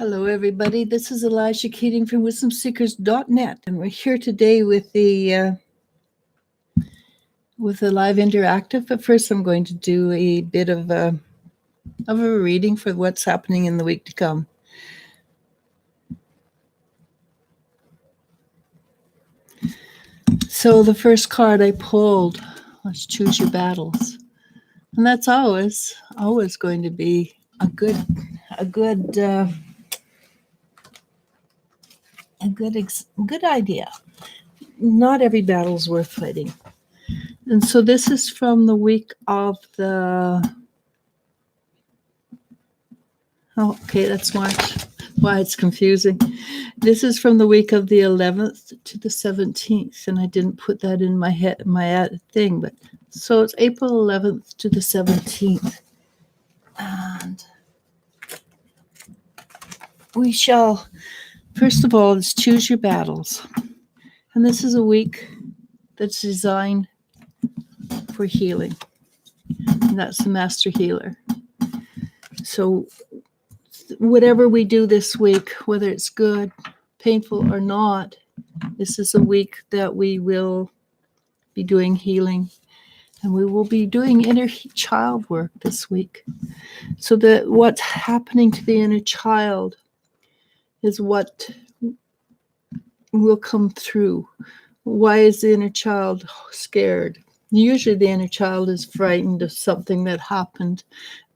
Hello, everybody. This is Eliz-sha Keating from WisdomSeekers.net, and we're here today with the live interactive. But first, I'm going to do a bit of a reading for what's happening in the week to come. So the first card I pulled, let's choose your battles, and that's always going to be a good idea. Not every battle is worth fighting. And so this is from the week of the... Oh, okay, that's why it's confusing. This is from the week of the 11th to the 17th, and I didn't put that in my thing, but so it's April 11th to the 17th. And we shall, first of all, let's choose your battles. And this is a week that's designed for healing. And that's the Master Healer. So whatever we do this week, whether it's good, painful, or not, this is a week that we will be doing healing. And we will be doing inner child work this week. So that what's happening to the inner child is what will come through. Why is the inner child scared? Usually the inner child is frightened of something that happened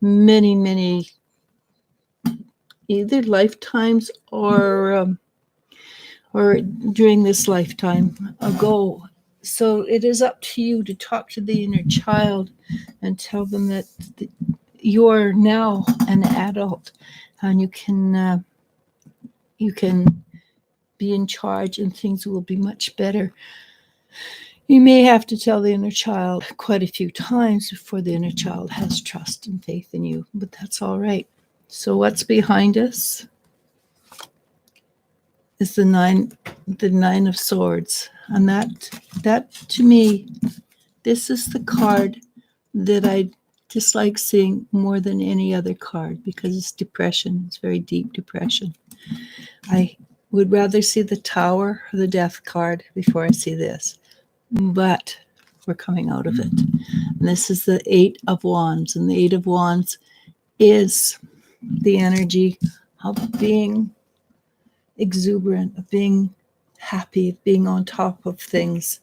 many either lifetimes or during this lifetime ago. So it is up to you to talk to the inner child and tell them that you're now an adult and you can be in charge and things will be much better. You may have to tell the inner child quite a few times before the inner child has trust and faith in you, but that's all right. So what's behind us is the nine of swords. And that to me, this is the card that I dislike seeing more than any other card because it's depression. It's very deep depression. I would rather see the Tower or the Death card before I see this. But we're coming out of it. And this is the Eight of Wands. And the Eight of Wands is the energy of being exuberant, of being happy, of being on top of things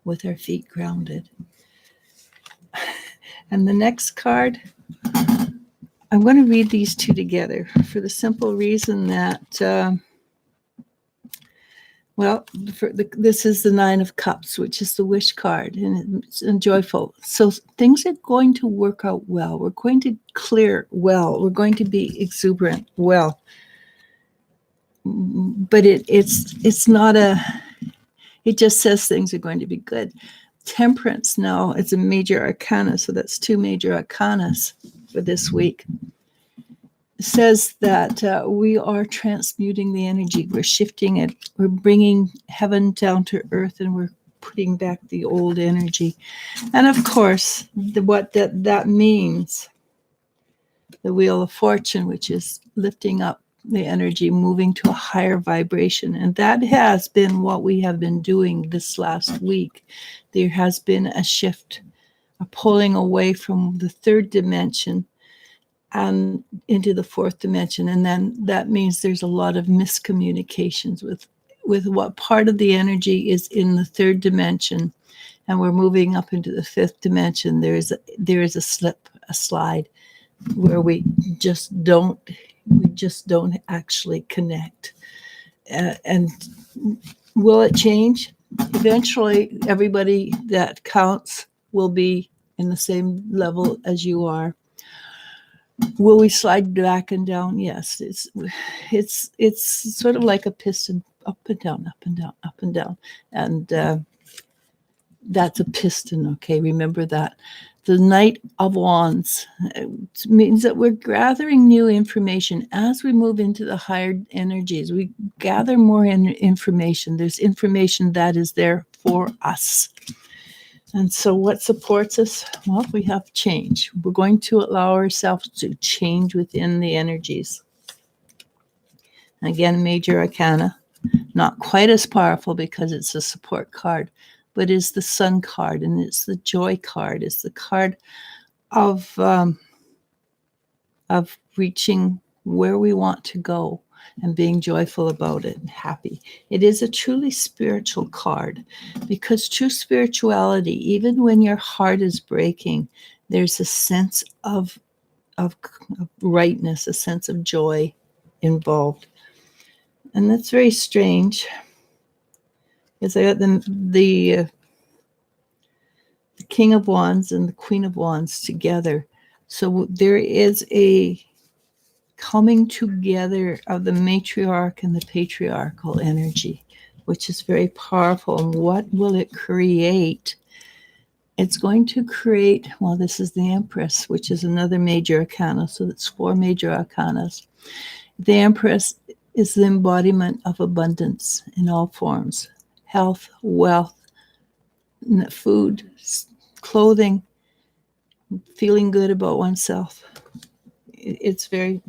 with our feet grounded. And the next card, I'm going to read these two together for the simple reason that this is the Nine of Cups, which is the wish card, and it's joyful. So things are going to work out well. We're going to clear well. We're going to be exuberant well. But it's not it just says things are going to be good. Temperance now is a major arcana, so that's two major arcanas for this week. Says that we are transmuting the energy. We're shifting it. We're bringing heaven down to earth, and we're putting back the old energy. And of course, what that means, the Wheel of Fortune, which is lifting up the energy, moving to a higher vibration. And that has been what we have been doing this last week. There has been a shift, a pulling away from the third dimension and into the fourth dimension. And then that means there's a lot of miscommunications with what part of the energy is in the third dimension, and we're moving up into the fifth dimension. There is a slide where we just don't actually connect. And will it change? Eventually, everybody that counts will be in the same level as you are. Will we slide back and down? Yes. It's sort of like a piston, up and down, up and down, up and down. And that's a piston, okay? Remember that. The Knight of Wands means that we're gathering new information as we move into the higher energies. We gather more information. There's information that is there for us. And so what supports us? Well, we have change. We're going to allow ourselves to change within the energies. Again, major arcana. Not quite as powerful because it's a support card, but is the Sun card, and it's the Joy card. It's the card of reaching where we want to go and being joyful about it and happy. It is a truly spiritual card, because true spirituality, even when your heart is breaking, there's a sense of rightness, a sense of joy involved. And that's very strange. Because I got the King of Wands and the Queen of Wands together. So there is a coming together of the matriarch and the patriarchal energy, which is very powerful. And what will it create? It's going to create, well, this is the Empress, which is another major arcana. So that's 4 major arcanas. The Empress is the embodiment of abundance in all forms: health, wealth, food, clothing, feeling good about oneself. It's very,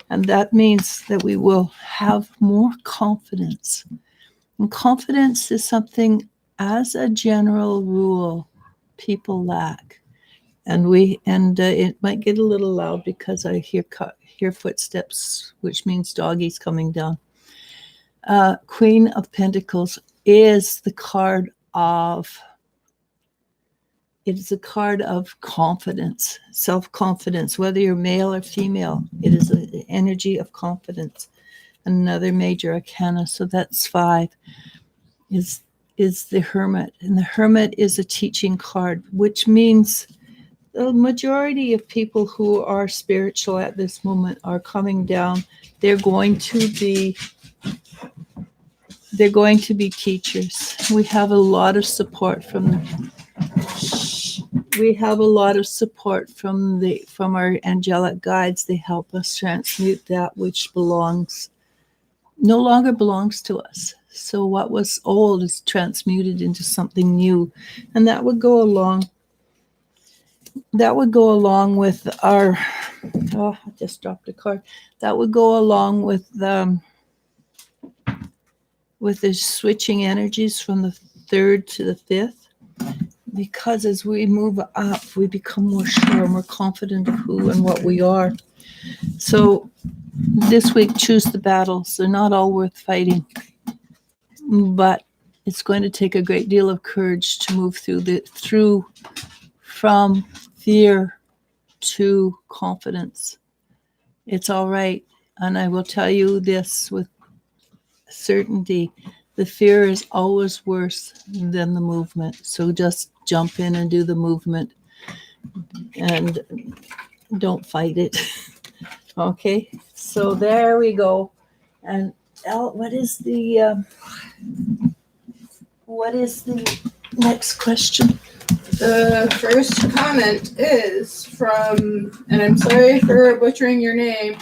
and that means that we will have more confidence. And confidence is something, as a general rule, people lack. And it might get a little loud because I hear footsteps, which means doggies coming down. Queen of Pentacles is the card of, it is a card of confidence, self-confidence, whether you're male or female. It is an energy of confidence. Another major arcana, so that's 5, is the Hermit. And the Hermit is a teaching card, which means the majority of people who are spiritual at this moment are coming down. They're going to be teachers. We have a lot of support from our angelic guides. They help us transmute that which no longer belongs to us. So what was old is transmuted into something new, and that would go along with our, I just dropped a card. That would go along with the switching energies from the 3rd to the 5th, because as we move up, we become more sure, more confident of who and what we are. So this week, choose the battles. They're not all worth fighting, but it's going to take a great deal of courage to move through from fear to confidence. It's all right. And I will tell you this with certainty: the fear is always worse than the movement. So just jump in and do the movement and don't fight it. Okay, so there we go. And what is the next question? The first comment is from, and I'm sorry for butchering your name,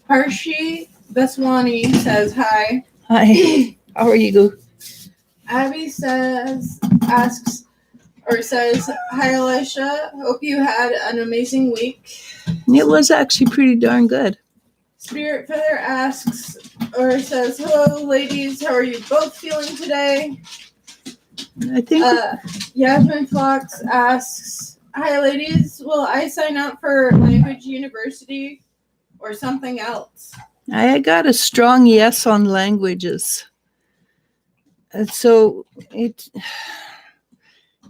Harshi Beswani says, hi. Hi, how are you? Abby says, hi, Eliz-sha. Hope you had an amazing week. It was actually pretty darn good. Spirit Feather says, hello, ladies. How are you both feeling today? I think Yasmin Fox asks, hi, ladies. Will I sign up for Language University or something else? I got a strong yes on languages. And so it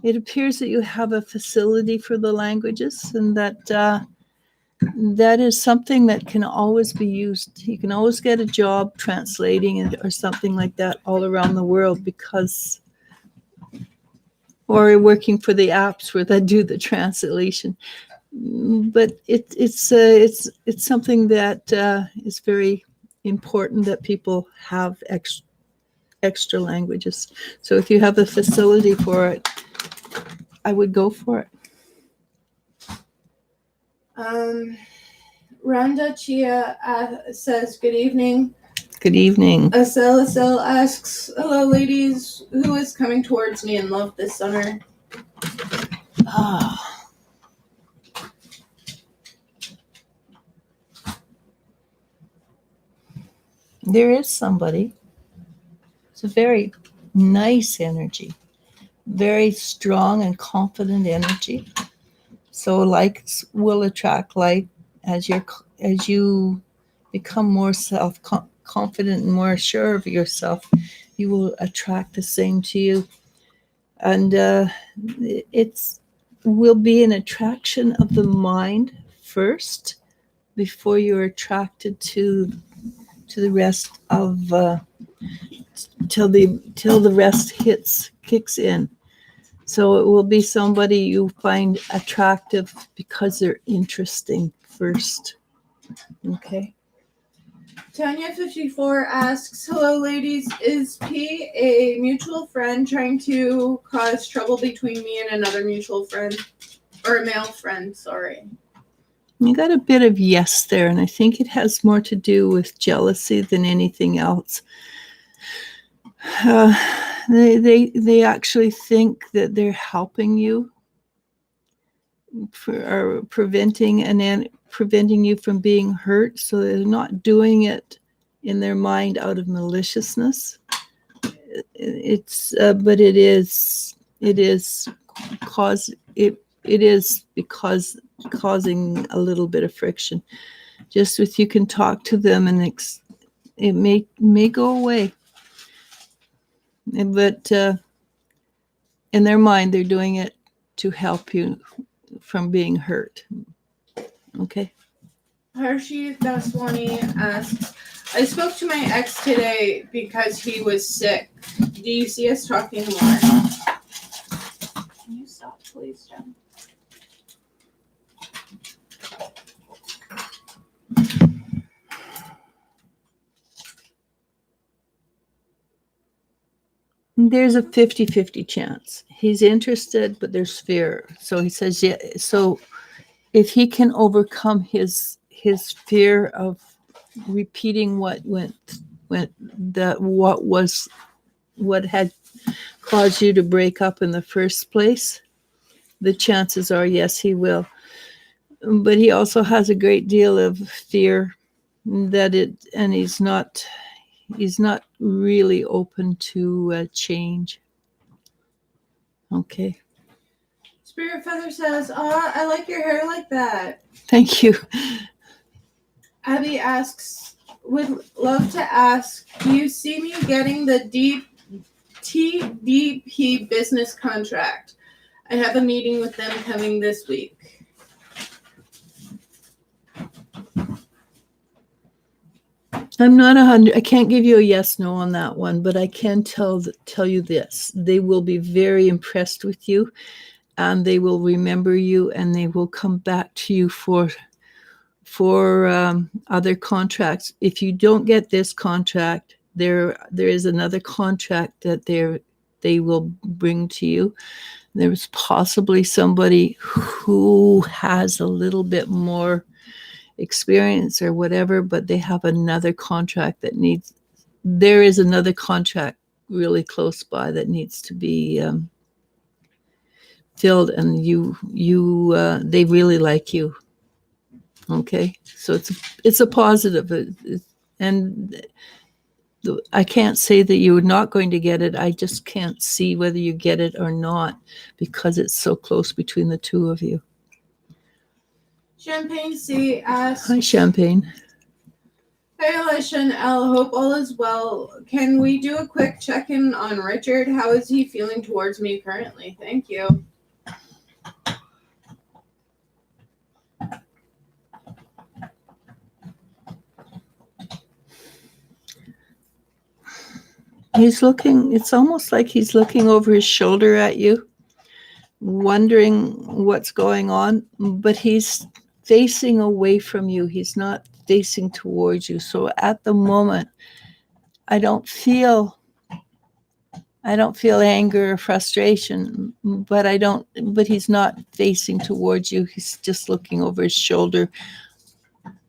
appears that you have a facility for the languages, and that is something that can always be used. You can always get a job translating it or something like that all around the world, or working for the apps where they do the translation. But it's something that is very important, that people have extra languages. So if you have a facility for it, I would go for it. Rhonda Chia says, good evening. Good evening. Asel asks, hello, ladies. Who is coming towards me in love this summer? There is somebody. It's a very nice energy, very strong and confident energy. So likes will attract like as you become more self confident and more sure of yourself, you will attract the same to you. And it's will be an attraction of the mind first before you're attracted to the rest of till the rest kicks in. So it will be somebody you find attractive because they're interesting first. Okay. Tanya54 asks, hello ladies, is P a mutual friend trying to cause trouble between me and another mutual friend? Or a male friend, sorry. You got a bit of yes there, and I think it has more to do with jealousy than anything else. They actually think that they're helping you or preventing you from being hurt, so they're not doing it in their mind out of maliciousness. But it is because causing a little bit of friction. Just with you can talk to them and it may go away. But in their mind, they're doing it to help you from being hurt. Okay. Hershey Daswani asks, I spoke to my ex today because he was sick. Do you see us talking more? Can you stop, please, Jen? There's a 50-50 chance. He's interested, but there's fear. So he says, yeah. So if he can overcome his fear of repeating what had caused you to break up in the first place, the chances are yes, he will. But he also has a great deal of fear and he's not really open to change. Okay. Spirit Feather says, I like your hair like that. Thank you. Abby asks, would love to ask, do you see me getting the TDP business contract? I have a meeting with them coming this week. I'm not 100. I can't give you a yes, no on that one, but I can tell you this: they will be very impressed with you, and they will remember you, and they will come back to you for other contracts. If you don't get this contract, there is another contract that they will bring to you. There's possibly somebody who has a little bit more experience or whatever, but they have another contract there is another contract really close by that needs to be filled, and they really like you. Okay, so it's a positive, and I can't say that you're not going to get it. I just can't see whether you get it or not because it's so close between the two of you. Champagne C asks, Hi, Champagne. Hey, Eliz-sha and Elle, hope all is well. Can we do a quick check-in on Richard? How is he feeling towards me currently? Thank you. It's almost like he's looking over his shoulder at you, wondering what's going on, but he's facing away from you. He's not facing towards you. So at the moment, I don't feel anger or frustration, but he's not facing towards you. He's just looking over his shoulder,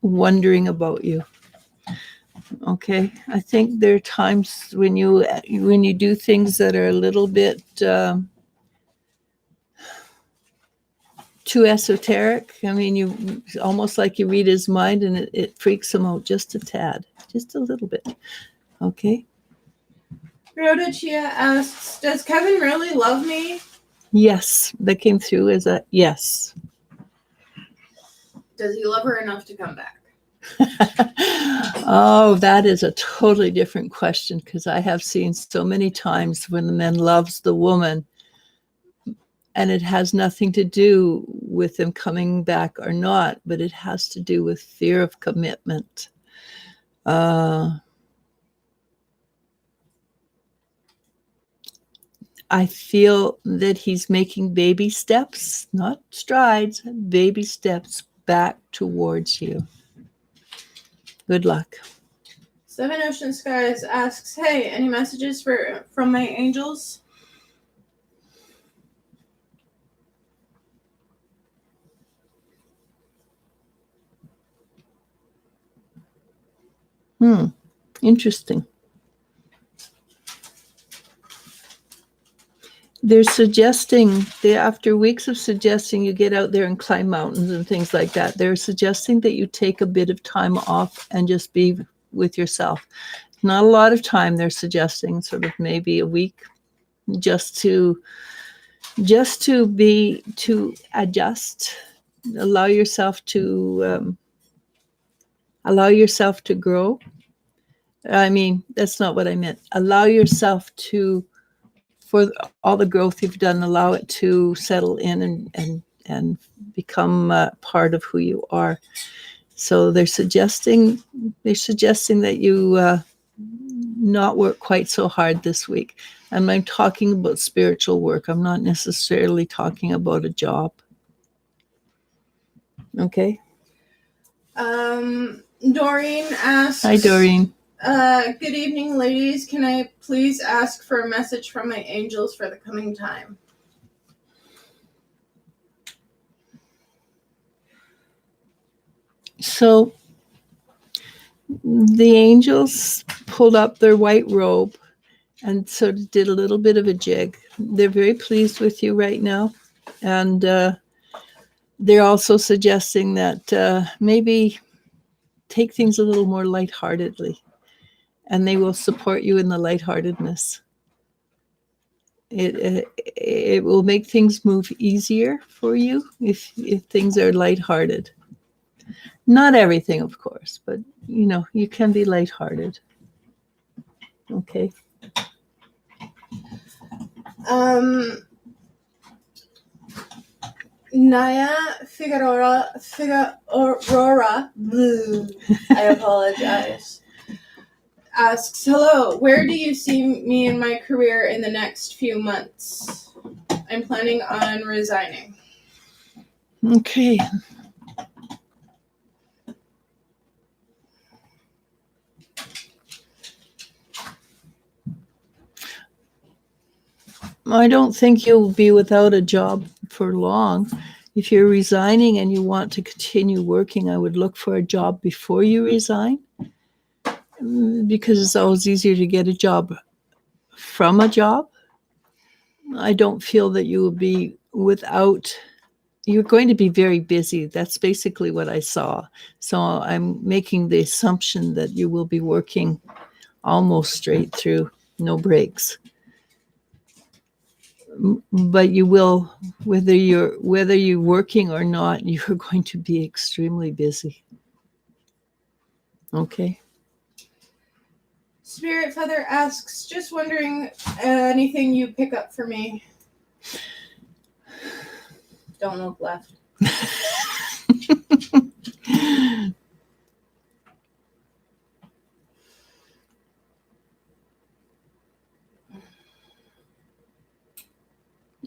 wondering about you. Okay. I think there are times when you do things that are a little bit too too esoteric. I mean, you almost like you read his mind, and it freaks him out just a tad, just a little bit. Okay. Rhoda Chia asks, does Kevin really love me? Yes, that came through as a yes. Does he love her enough to come back? Oh, that is a totally different question, because I have seen so many times when the man loves the woman and it has nothing to do with them coming back or not, but it has to do with fear of commitment. I feel that he's making baby steps, not strides, baby steps back towards you. Good luck. Seven Ocean Skies asks, hey, any messages from my angels? Interesting. They're suggesting, after weeks of suggesting you get out there and climb mountains and things like that, they're suggesting that you take a bit of time off and just be with yourself. Not a lot of time. They're suggesting sort of maybe a week, just to adjust, allow yourself to grow. I mean, that's not what I meant. Allow yourself to, for all the growth you've done, allow it to settle in and become part of who you are. So they're suggesting that you not work quite so hard this week. And I'm talking about spiritual work. I'm not necessarily talking about a job. Okay. Doreen asks, Hi, Doreen. Good evening, ladies. Can I please ask for a message from my angels for the coming time? So the angels pulled up their white robe and sort of did a little bit of a jig. They're very pleased with you right now. And they're also suggesting that maybe take things a little more lightheartedly. And they will support you in the lightheartedness. It will make things move easier for you if things are lighthearted. Not everything, of course, but you can be lighthearted. Okay. Naya Figueroa, I apologize, asks, hello, where do you see me in my career in the next few months? I'm planning on resigning. Okay. I don't think you'll be without a job for long. If you're resigning and you want to continue working, I would look for a job before you resign, because it's always easier to get a job from a job. I don't feel that you will be without. You're going to be very busy. That's basically what I saw. So I'm making the assumption that you will be working almost straight through, no breaks. But you will, whether you're working or not, you're going to be extremely busy. Okay. Spirit Feather asks, just wondering, anything you pick up for me? Don't look left.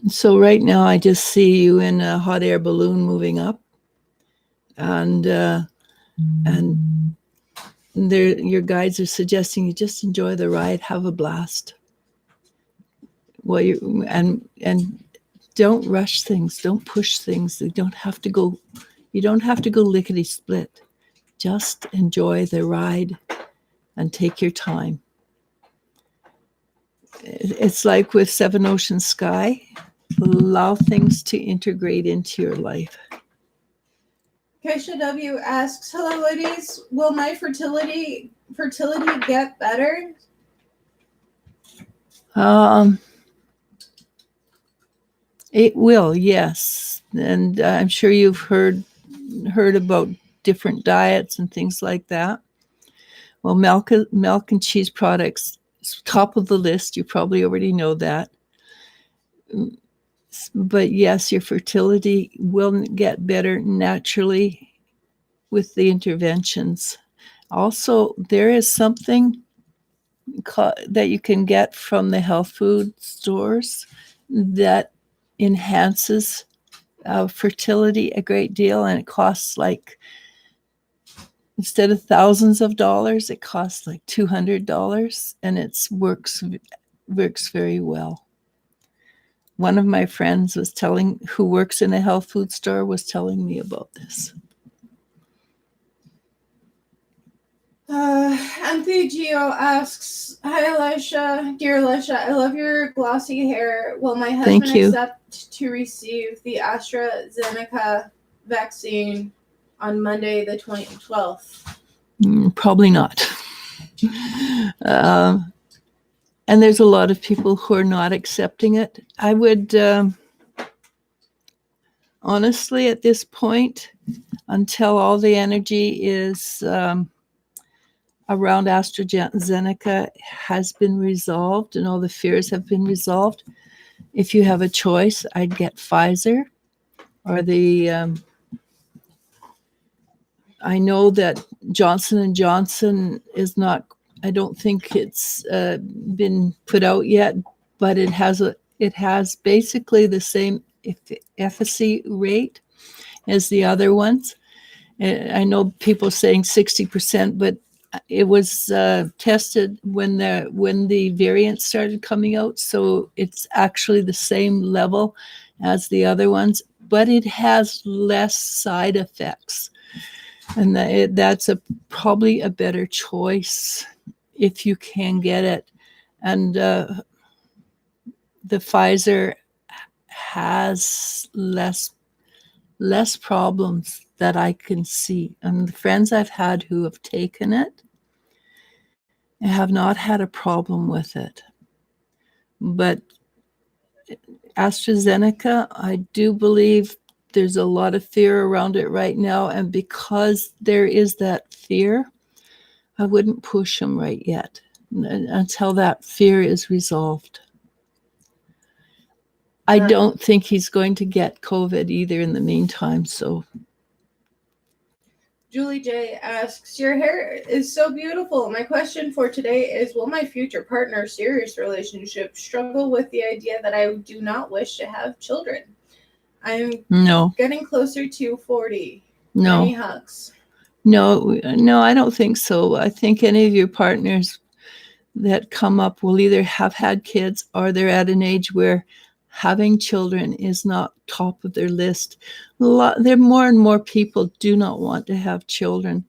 So right now I just see you in a hot air balloon moving up, and your guides are suggesting you just enjoy the ride, have a blast. Well, and don't rush things, don't push things. You don't have to go lickety split. Just enjoy the ride and take your time. It's like with Seven Ocean Sky. allow things to integrate into your life. Keisha W asks, "Hello, ladies. Will my fertility get better?" It will, yes, and I'm sure you've heard about different diets and things like that. Well, milk and cheese products is top of the list. You probably already know that. But yes, your fertility will get better naturally with the interventions. Also, there is something that you can get from the health food stores that enhances fertility a great deal, and it costs like, instead of thousands of dollars, it costs like $200, and it works very well. One of my friends who works in a health food store was telling me about this. Anthony Geo asks, "Hi, Eliz-sha. Dear Eliz-sha, I love your glossy hair. Will my husband accept to receive the AstraZeneca vaccine on Monday, the 12th? Probably not. And there's a lot of people who are not accepting it. I would, honestly, at this point, until all the energy is around AstraZeneca has been resolved and all the fears have been resolved, if you have a choice, I'd get Pfizer or I know that Johnson & Johnson is not, I don't think it's been put out yet, but it has basically the same efficacy rate as the other ones. I know people saying 60%, but it was tested when the variants started coming out, so it's actually the same level as the other ones, but it has less side effects, and that's probably a better choice if you can get it. And the Pfizer has less problems that I can see. And the friends I've had who have taken it have not had a problem with it. But AstraZeneca, I do believe there's a lot of fear around it right now. And because there is that fear, I wouldn't push them right yet until that fear is resolved. I don't think he's going to get COVID either in the meantime, so. Julie J asks, "Your hair is so beautiful. My question for today is, will my future partner, serious relationship, struggle with the idea that I do not wish to have children? I'm getting closer to 40. No. Many hugs." No, I don't think so. I think any of your partners that come up will either have had kids or they're at an age where having children is not top of their list. There more and more people do not want to have children,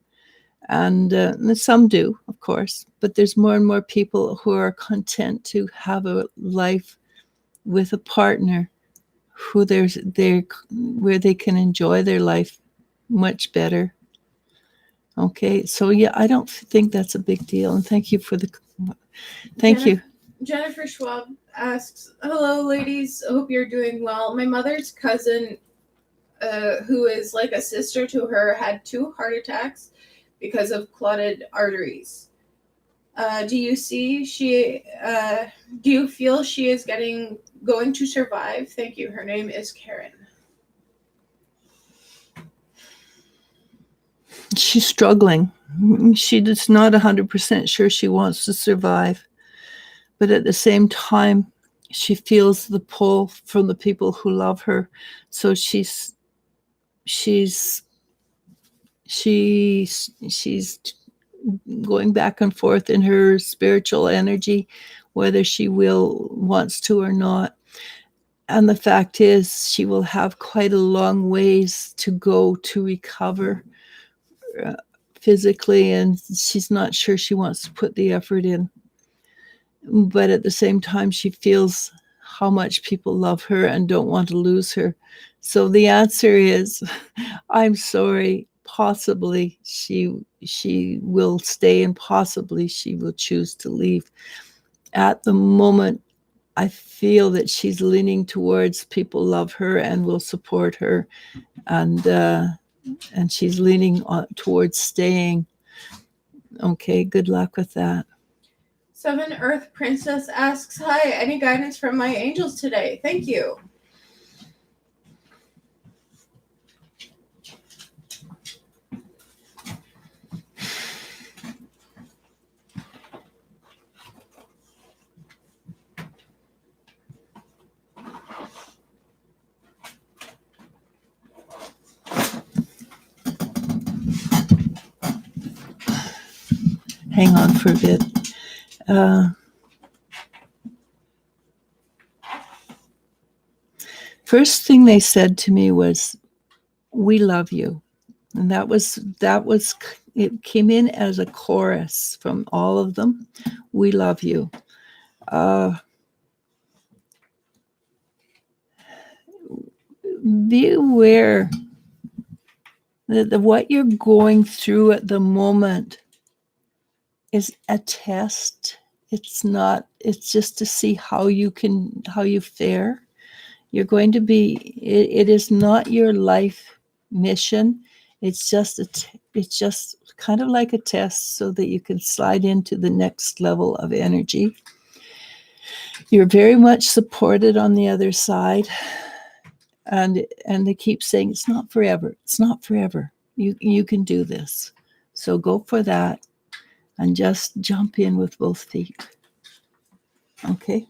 and some do, of course, but there's more and more people who are content to have a life with a partner where they can enjoy their life much better. Okay, so yeah, I don't think that's a big deal, and thank you for thank you. Jennifer Schwab asks, "Hello, ladies. I hope you're doing well. My mother's cousin, who is like a sister to her, had 2 heart attacks because of clotted arteries. Do you feel she is going to survive? Thank you. Her name is Karen." She's struggling. She's not 100% sure she wants to survive. But at the same time, she feels the pull from the people who love her. So she's going back and forth in her spiritual energy, whether she wants to or not. And the fact is, she will have quite a long ways to go to recover physically, and she's not sure she wants to put the effort in. But at the same time, she feels how much people love her and don't want to lose her. So the answer is, I'm sorry. Possibly she will stay, and possibly she will choose to leave. At the moment, I feel that she's leaning towards people love her and will support her, and she's leaning towards staying. Okay, good luck with that. Seven Earth Princess asks, hi, any guidance from my angels today? Thank you. Hang on for a bit. First thing they said to me was, "We love you," and that was it. Came in as a chorus from all of them. We love you. Be aware that what you're going through at the moment is a test. It's not. It's just to see how you fare. You're going to be. It is not your life mission. It's just it's just kind of like a test, so that you can slide into the next level of energy. You're very much supported on the other side, and they keep saying it's not forever. It's not forever. You can do this. So go for that, and just jump in with both feet. Okay.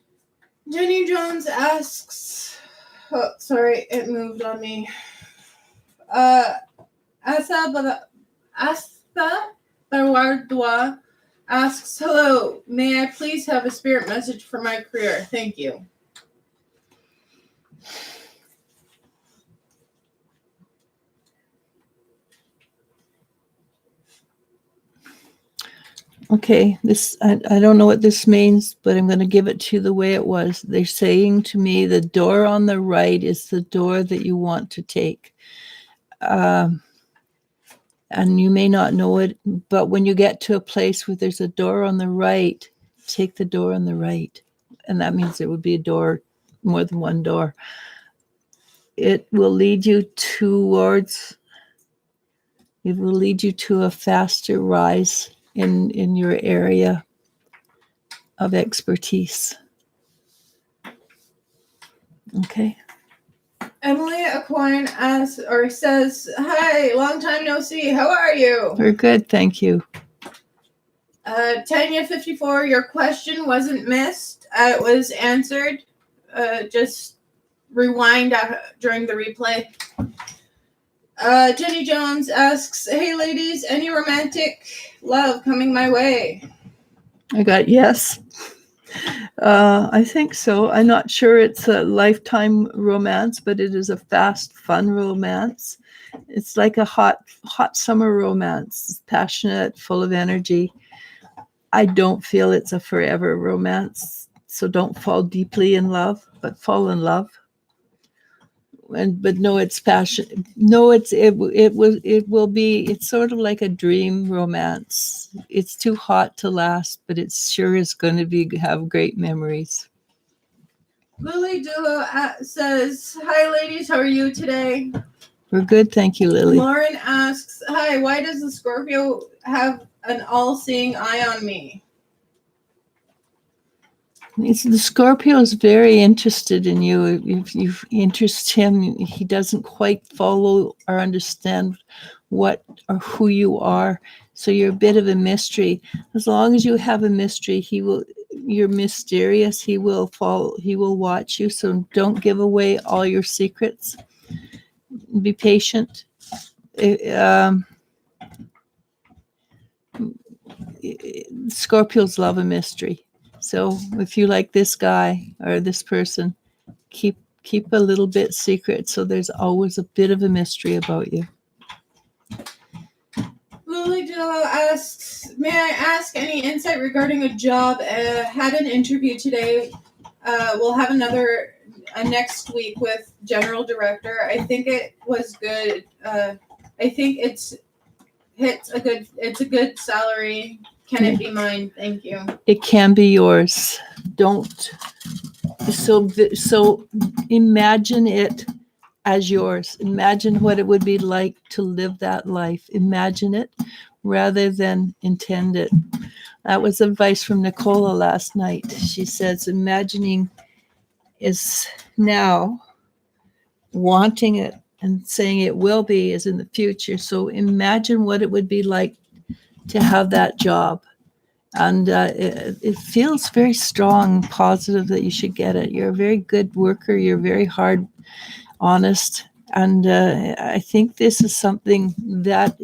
Jenny Jones asks, oh, sorry, it moved on me. Asta Barwardwa asks, hello, may I please have a spirit message for my career? Thank you. Okay, this I don't know what this means, but I'm going to give it to you the way it was. They're saying to me, the door on the right is the door that you want to take. And you may not know it, but when you get to a place where there's a door on the right, take the door on the right. And that means there would be a door, more than one door. It will lead you to a faster rise in your area of expertise. Okay. Emily Aquine asks or says, hi, long time no see. How are you? We're good, thank you. Tanya 54, your question wasn't missed. It was answered. Just rewind during the replay. Jenny Jones asks, hey ladies, any romantic love coming my way? I got yes. I think so. I'm not sure it's a lifetime romance, but it is a fast, fun romance. It's like a hot summer romance. It's passionate, full of energy. I don't feel it's a forever romance, so don't fall deeply in love, but fall in love. But no, it's passion. No, it will be. It's sort of like a dream romance. It's too hot to last, but it sure is going to have great memories. Lily Dulo says, hi ladies, how are you today? We're good, thank you, Lily. Lauren asks, hi, why does the Scorpio have an all-seeing eye on me? The Scorpio is very interested in you. If you interest him, he doesn't quite follow or understand what or who you are. So you're a bit of a mystery. As long as you have a mystery, you're mysterious. He will watch you. So don't give away all your secrets. Be patient. Scorpios love a mystery. So if you like this guy or this person, keep a little bit secret, so there's always a bit of a mystery about you. Lily Dillo asks, may I ask any insight regarding a job? Had an interview today. we'll have a next week with General Director. I think it was good. I think it's a good salary. Can it be mine? Thank you. It can be yours. Don't. So imagine it as yours. Imagine what it would be like to live that life. Imagine it rather than intend it. That was advice from Nicola last night. She says, imagining is now, wanting it and saying it will be is in the future. So imagine what it would be like to have that job. And it feels very strong, positive that you should get it. You're a very good worker. You're very hard, honest. And I think this is something that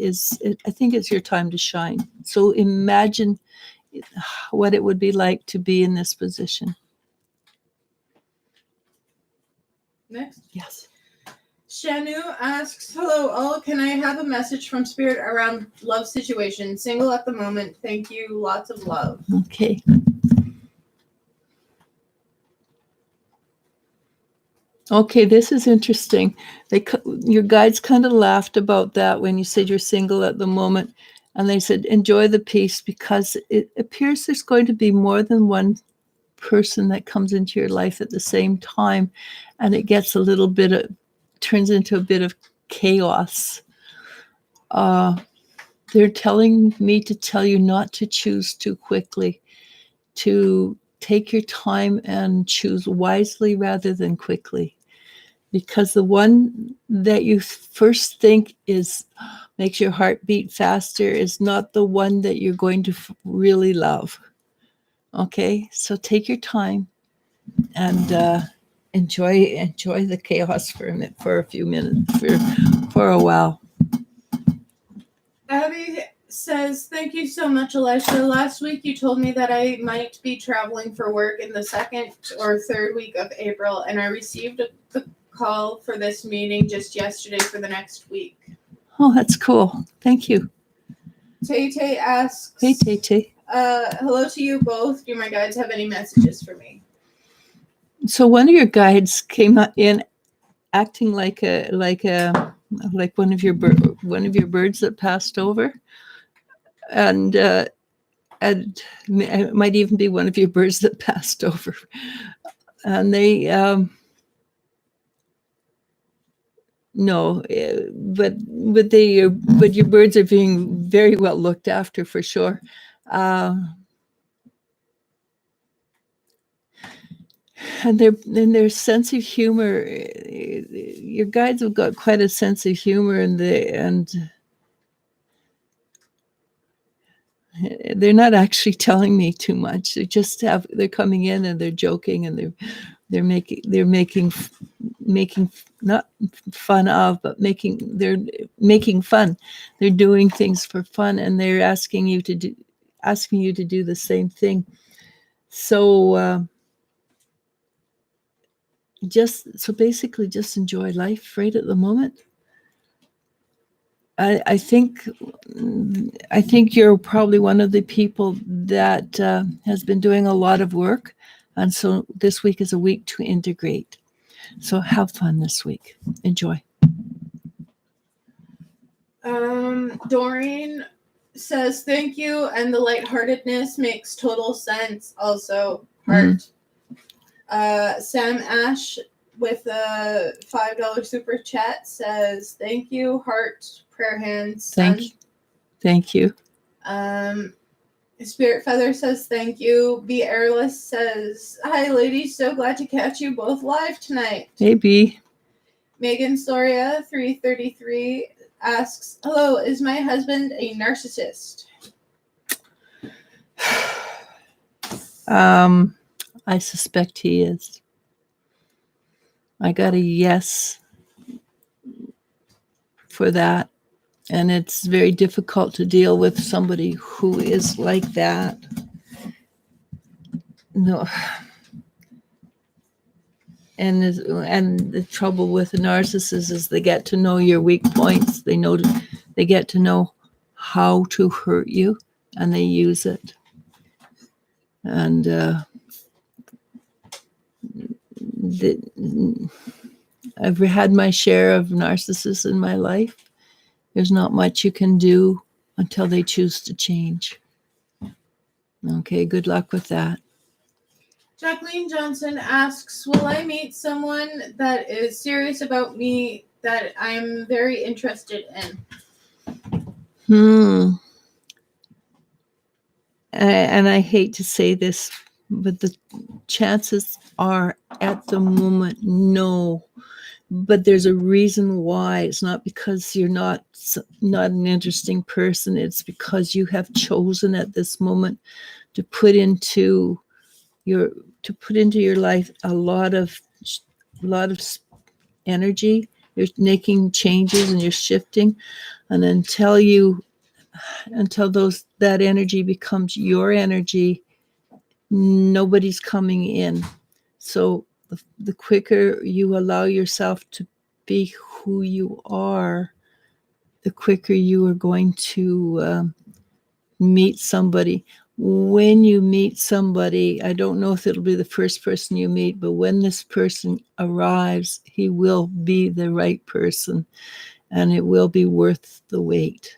I think it's your time to shine. So imagine what it would be like to be in this position. Next. Yes. Shanu asks, hello all, can I have a message from Spirit around love situation? Single at the moment. Thank you. Lots of love. Okay. Okay, this is interesting. Your guides kind of laughed about that when you said you're single at the moment. And they said, enjoy the peace, because it appears there's going to be more than one person that comes into your life at the same time. And it gets turns into a bit of chaos. They're telling me to tell you not to choose too quickly, to take your time and choose wisely rather than quickly. Because the one that you first think makes your heart beat faster is not the one that you're going to really love. Okay, so take your time and enjoy the chaos for a few minutes, for a while. Abby says, thank you so much, Eliz-sha. Last week you told me that I might be traveling for work in the 2nd or 3rd week of April, and I received the call for this meeting just yesterday for the next week. Oh, that's cool. Thank you. Tay asks, hey, Tay. Hello to you both. Do my guides have any messages for me? So one of your guides came in acting like one of your birds that passed over, and it might even be one of your birds that passed over, and they no, but your birds are being very well looked after for sure. And their sense of humor, your guides have got quite a sense of humor, and they're not actually telling me too much. They're coming in and they're joking, and they're making not fun of, but they're making fun. They're doing things for fun, and they're asking you to do the same thing. So basically just enjoy life right at the moment. I think you're probably one of the people that has been doing a lot of work, and so this week is a week to integrate. So have fun this week. Enjoy. Doreen says thank you, and the lightheartedness makes total sense. Also, heart. Sam Ash with a $5 super chat says thank you, heart, prayer hands. Thank you. Spirit Feather says thank you. Be Airless says hi, ladies. So glad to catch you both live tonight. Hey, B. Megan Soria 333 asks, hello, is my husband a narcissist? I suspect he is. I got a yes for that. And it's very difficult to deal with somebody who is like that. No. And the trouble with a narcissist is they get to know your weak points. They get to know how to hurt you, and they use it. And I've had my share of narcissists in my life. There's not much you can do until they choose to change. Okay, good luck with that. Jacqueline Johnson asks, will I meet someone that is serious about me that I'm very interested in? And I hate to say this, but the chances are at the moment, no. But there's a reason why. It's not because you're not an interesting person. It's because you have chosen at this moment to put into your life a lot of energy. You're making changes and you're shifting, and until that energy becomes your energy, nobody's coming in. So the quicker you allow yourself to be who you are, the quicker you are going to meet somebody. When you meet somebody, I don't know if it'll be the first person you meet, but when this person arrives, he will be the right person, and it will be worth the wait.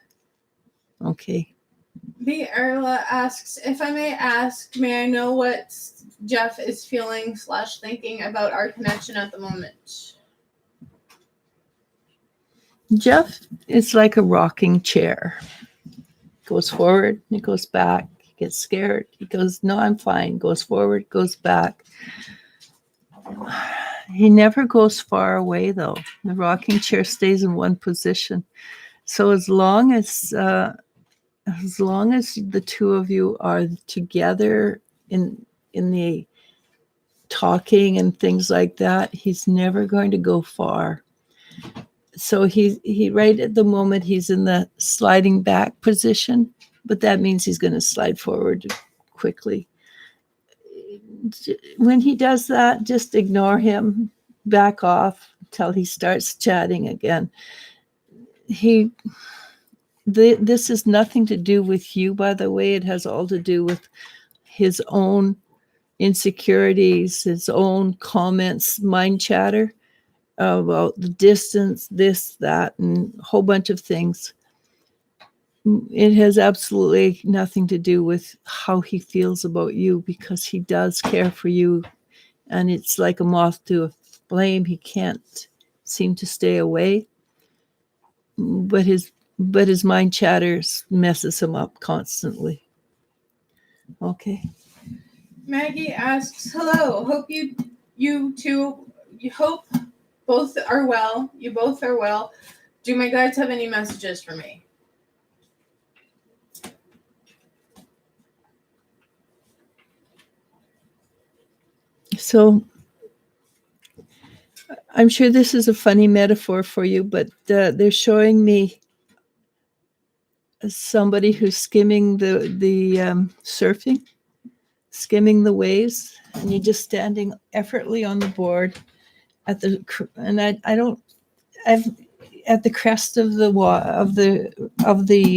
Okay. B. Erla asks, if I may ask, may I know what Jeff is feeling / thinking about our connection at the moment? Jeff is like a rocking chair. Goes forward, he goes back, he gets scared, he goes, no, I'm fine, goes forward, goes back. He never goes far away, though. The rocking chair stays in one position. So as long as the two of you are together in the talking and things like that, he's never going to go far. So he right at the moment he's in the sliding back position, but that means he's going to slide forward quickly. When he does that, just ignore him, back off until he starts chatting again. This has nothing to do with you, by the way. It has all to do with his own insecurities, his own comments, mind chatter about the distance, this, that, and a whole bunch of things. It has absolutely nothing to do with how he feels about you, because he does care for you, and it's like a moth to a flame. He can't seem to stay away, but his mind chatter messes him up constantly. Okay. Maggie asks, hello, hope you hope both are well. You both are well. Do my guides have any messages for me? So I'm sure this is a funny metaphor for you, but they're showing me somebody who's skimming the surfing, skimming the waves, and you're just standing effortlessly on the board at the crest of the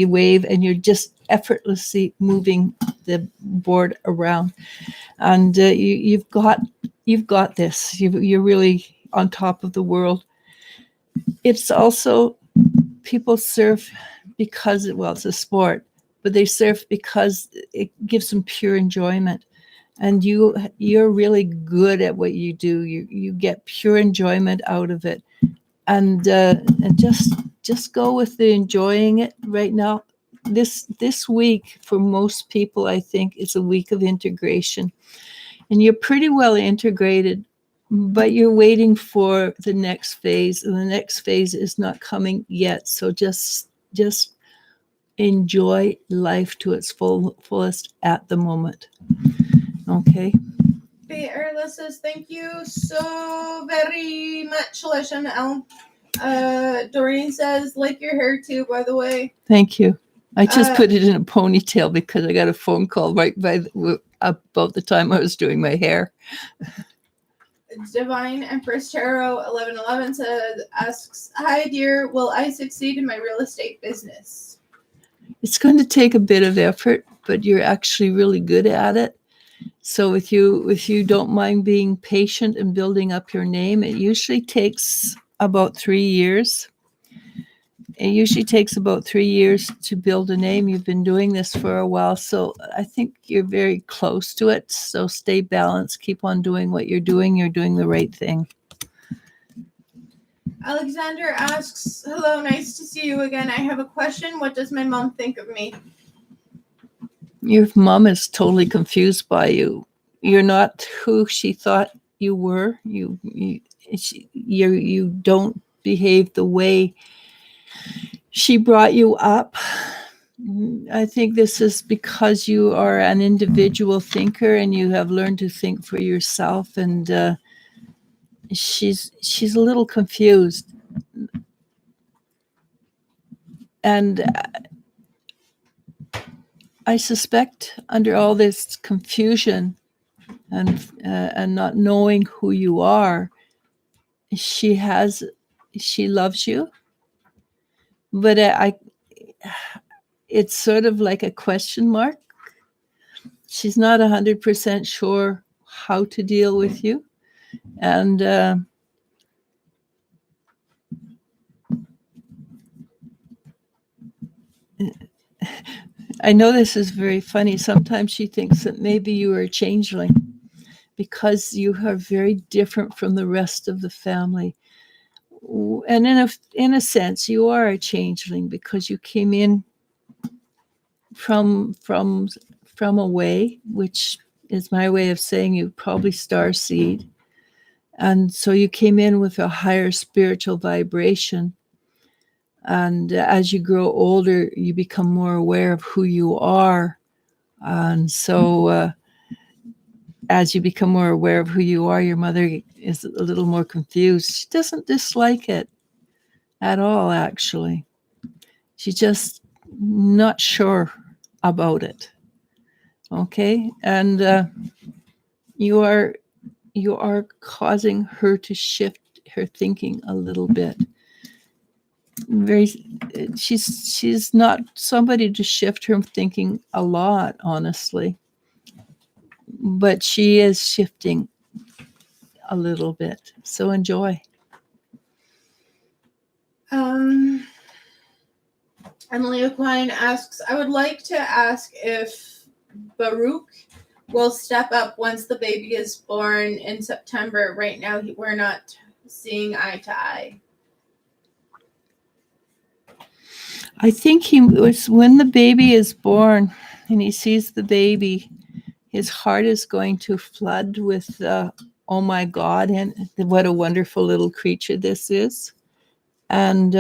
wave, and you're just effortlessly moving the board around, and you've got this. You're really on top of the world. It's also, people surf because it's a sport, but they surf because it gives them pure enjoyment. And you're really good at what you do. You get pure enjoyment out of it, and just go with the enjoying it right now. This week for most people, I think, is a week of integration, and you're pretty well integrated, but you're waiting for the next phase, and the next phase is not coming yet. So just enjoy life to its fullest at the moment. Okay. Erla says, thank you so very much, Chanel. Doreen says, like your hair too, by the way. Thank you. I just put it in a ponytail because I got a phone call right about the time I was doing my hair. Divine Empress Tarot 1111 asks, hi dear, will I succeed in my real estate business? It's going to take a bit of effort, but you're actually really good at it. So if you don't mind being patient and building up your name, it usually takes about 3 years. It usually takes about 3 years to build a name. You've been doing this for a while, so I think you're very close to it. So stay balanced. Keep on doing what you're doing. You're doing the right thing. Alexander asks, hello, nice to see you again. I have a question. What does my mom think of me? Your mom is totally confused by you. You're not who she thought you were. You don't behave the way she brought you up. I think this is because you are an individual thinker and you have learned to think for yourself, and she's a little confused. And I suspect under all this confusion and not knowing who you are, she loves you, but it's sort of like a question mark. She's not 100% sure how to deal with you, and I know this is very funny. Sometimes she thinks that maybe you are a changeling because you are very different from the rest of the family. And in a sense, you are a changeling because you came in from away, which is my way of saying you probably star seed. And so you came in with a higher spiritual vibration. And as you grow older, you become more aware of who you are. And so as you become more aware of who you are, your mother is a little more confused. She doesn't dislike it at all, actually. She's just not sure about it. Okay? And you are causing her to shift her thinking a little bit. She's not somebody to shift her thinking a lot, honestly, but she is shifting a little bit. So enjoy. Emily O'Quine asks, I would like to ask if Baruch will step up once the baby is born in September. Right now, we're not seeing eye to eye. I think he was when the baby is born and he sees the baby, his heart is going to flood with, oh my God, and what a wonderful little creature this is. And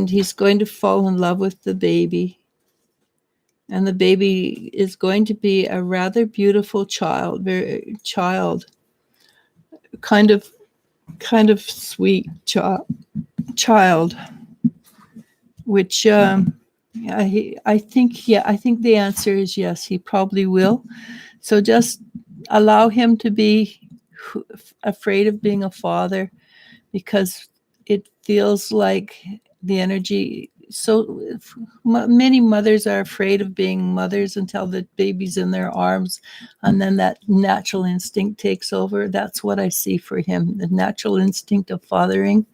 he's going to fall in love with the baby. And the baby is going to be a rather beautiful child, kind of sweet child, which I think the answer is yes, he probably will. So just allow him to be afraid of being a father, because it feels like the energy. So many mothers are afraid of being mothers until the baby's in their arms, and then that natural instinct takes over. That's what I see for him. The natural instinct of fathering,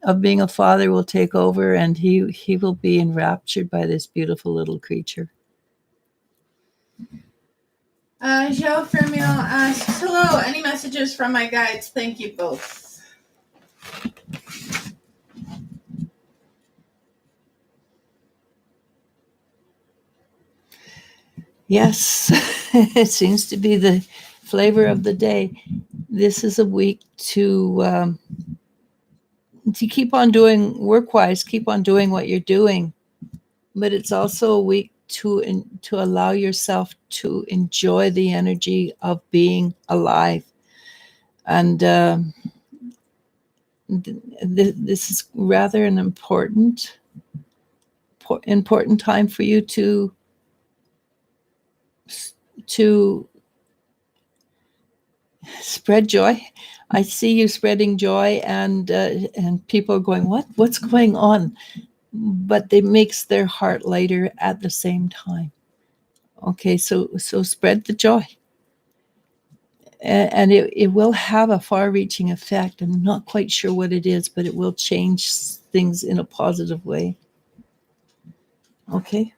of being a father, will take over, and he will be enraptured by this beautiful little creature. Joe Fermiel asks, hello, any messages from my guides? Thank you both. Yes, it seems to be the flavor of the day. This is a week to keep on doing work-wise, keep on doing what you're doing, but it's also a week to allow yourself to enjoy the energy of being alive. And this is rather an important time for you to spread joy. I see you spreading joy, and people are going, what's going on? But it makes their heart lighter at the same time. Okay, so spread the joy. And it will have a far-reaching effect. I'm not quite sure what it is, but it will change things in a positive way. Okay.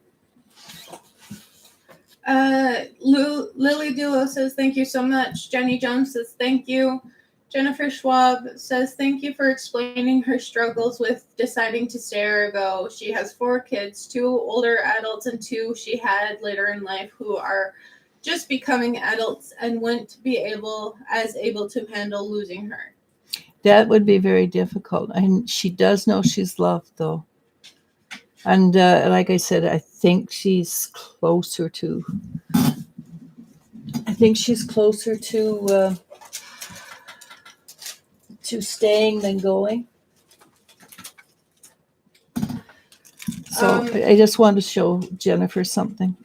Lily Duo says thank you so much. Jenny Jones says thank you. Jennifer Schwab says thank you for explaining her struggles with deciding to stay or go. She has 4 kids, 2 older adults and 2 she had later in life who are just becoming adults and wouldn't be able to handle losing her. That would be very difficult. And she does know she's loved, though. And like I said, I think she's closer to staying than going. So I just wanted to show Jennifer something.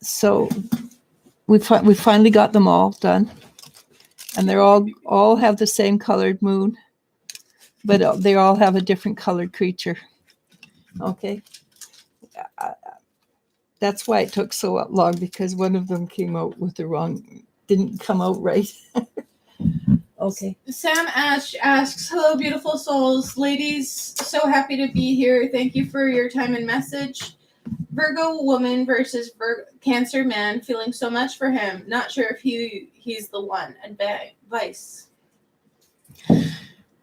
So we finally got them all done, and they're all have the same colored moon, but they all have a different colored creature. Okay, that's why it took so long, because one of them came out with didn't come out right. Okay. Sam Ash asks, hello, beautiful souls. Ladies, so happy to be here. Thank you for your time and message. Virgo woman versus Cancer man, feeling so much for him. Not sure if he's the one. Advice.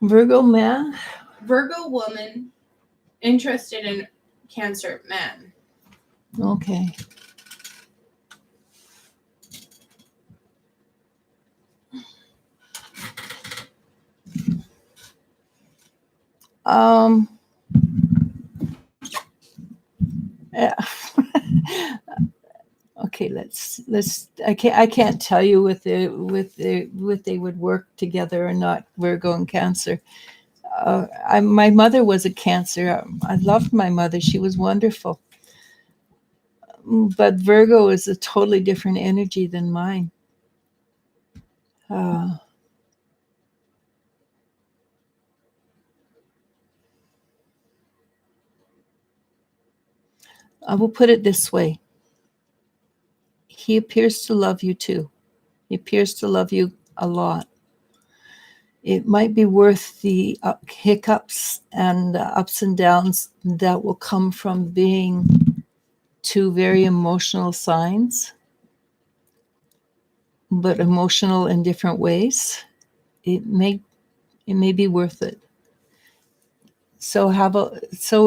Virgo man? Virgo woman, interested in Cancer man. Okay. Yeah. Okay, let's I can't tell you if they would work together or not, Virgo and Cancer. My mother was a Cancer. I loved my mother. She was wonderful. But Virgo is a totally different energy than mine. I will put it this way. He appears to love you too. He appears to love you a lot. It might be worth the hiccups and ups and downs that will come from being 2 very emotional signs, but emotional in different ways. It may be worth it. So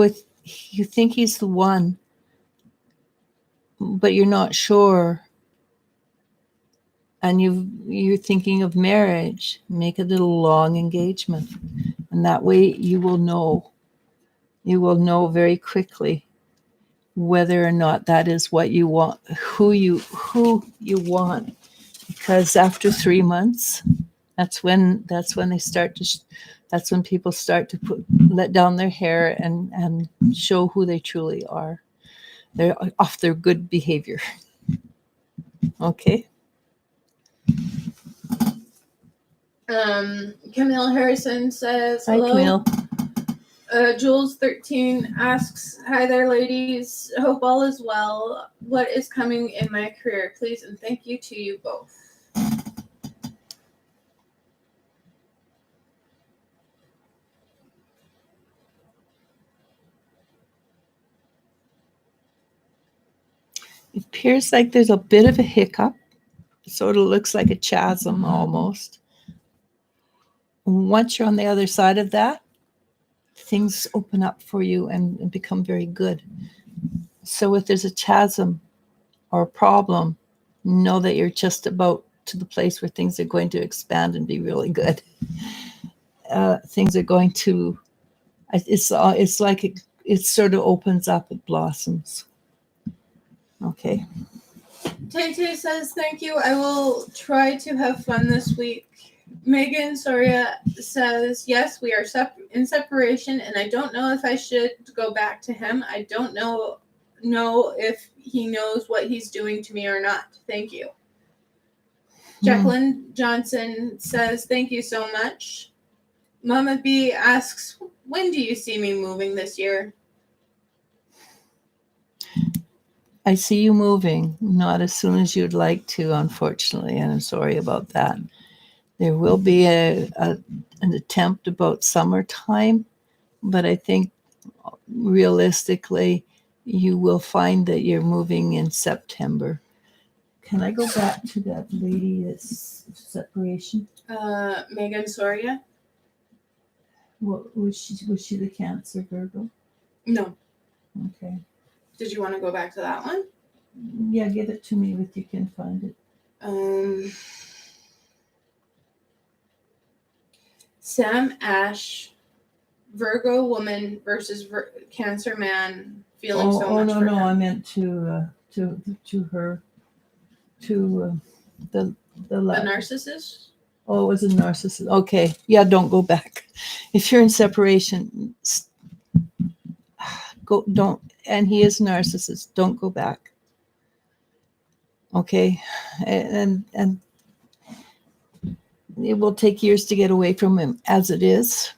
if you think he's the one, but you're not sure, and you're thinking of marriage, make it a long engagement, and that way you will know very quickly whether or not that is what you want, who you want, because after 3 months, that's when people start to let down their hair and show who they truly are. They're off their good behavior. Okay. Camille Harrison says, Hi, hello. Camille. Jules 13 asks, hi there, ladies. Hope all is well. What is coming in my career? Please and thank you to you both. It appears like there's a bit of a hiccup. Sort of looks like a chasm almost. Once you're on the other side of that, things open up for you and become very good. So if there's a chasm or a problem, know that you're just about to the place where things are going to expand and be really good. Things are going to, it's like it sort of opens up, it blossoms. Okay. Tay says, thank you. I will try to have fun this week. Megan Soria says, yes, we are in separation, and I don't know if I should go back to him. I don't know if he knows what he's doing to me or not. Thank you. Jacqueline Johnson says, thank you so much. Mama B asks, when do you see me moving this year? I see you moving, not as soon as you'd like to, unfortunately, and I'm sorry about that. There will be an attempt about summertime, but I think realistically, you will find that you're moving in September. Can I go back to that lady that's separation? Megan Soria? What was she? Was she the Cancer Virgo? No. Okay. Did you want to go back to that one? Yeah, give it to me if you can find it. Sam Ash, Virgo woman versus Cancer man, feeling so much no, for no, him. I meant to her, to the The left. narcissist? Oh, it was a narcissist. Okay, yeah, don't go back. If you're in separation, don't. And he is a narcissist. Don't go back. Okay, and it will take years to get away from him as it is,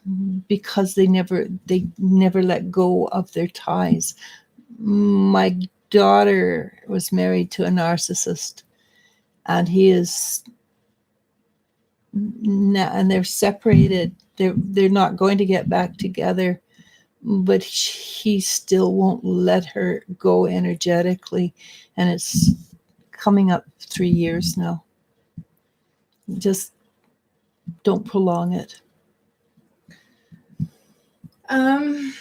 because they never let go of their ties. My daughter was married to a narcissist, and he is and they're separated. They're not going to get back together, but he still won't let her go energetically, and it's coming up 3 years now. Just don't prolong it. Carmen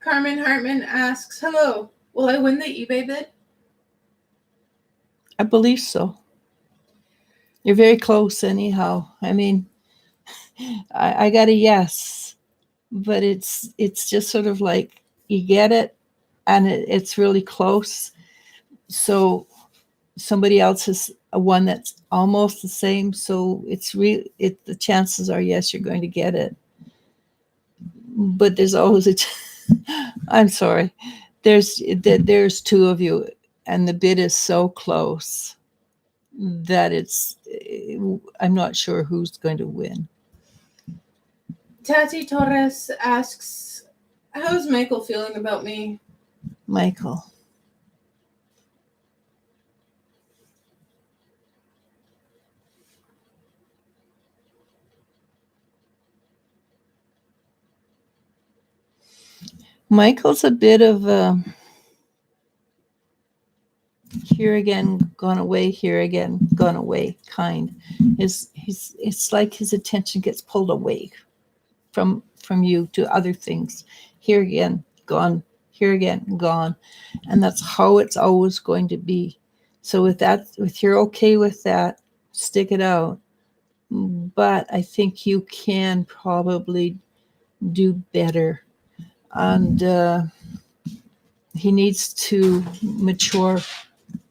Hartman asks, hello, will I win the eBay bid? I believe so. You're very close anyhow. I mean, I got a yes, but it's just sort of like you get it, and it's really close. So somebody else has a one that's almost the same. So the chances are yes, you're going to get it. But there's always I'm sorry. There's two of you, and the bid is so close that I'm not sure who's going to win. Tati Torres asks, how's Michael feeling about me? Michael's a bit of a here again, gone away, here again, gone away kind. It's like his attention gets pulled away from you to other things. Here again, gone, here again, gone. And that's how it's always going to be. So if you're okay with that, stick it out. But I think you can probably do better. And he needs to mature.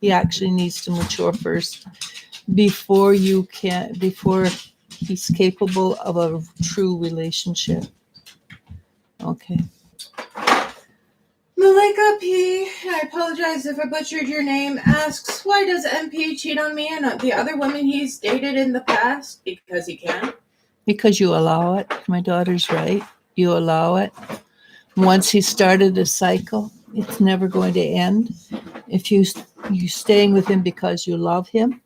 He actually needs to mature first before he's capable of a true relationship. Okay. Malika P, I apologize if I butchered your name, asks, why does MP cheat on me and the other women he's dated in the past? Because he can. Because you allow it. My daughter's right. You allow it. Once he started a cycle, it's never going to end. If you staying with him because you love him,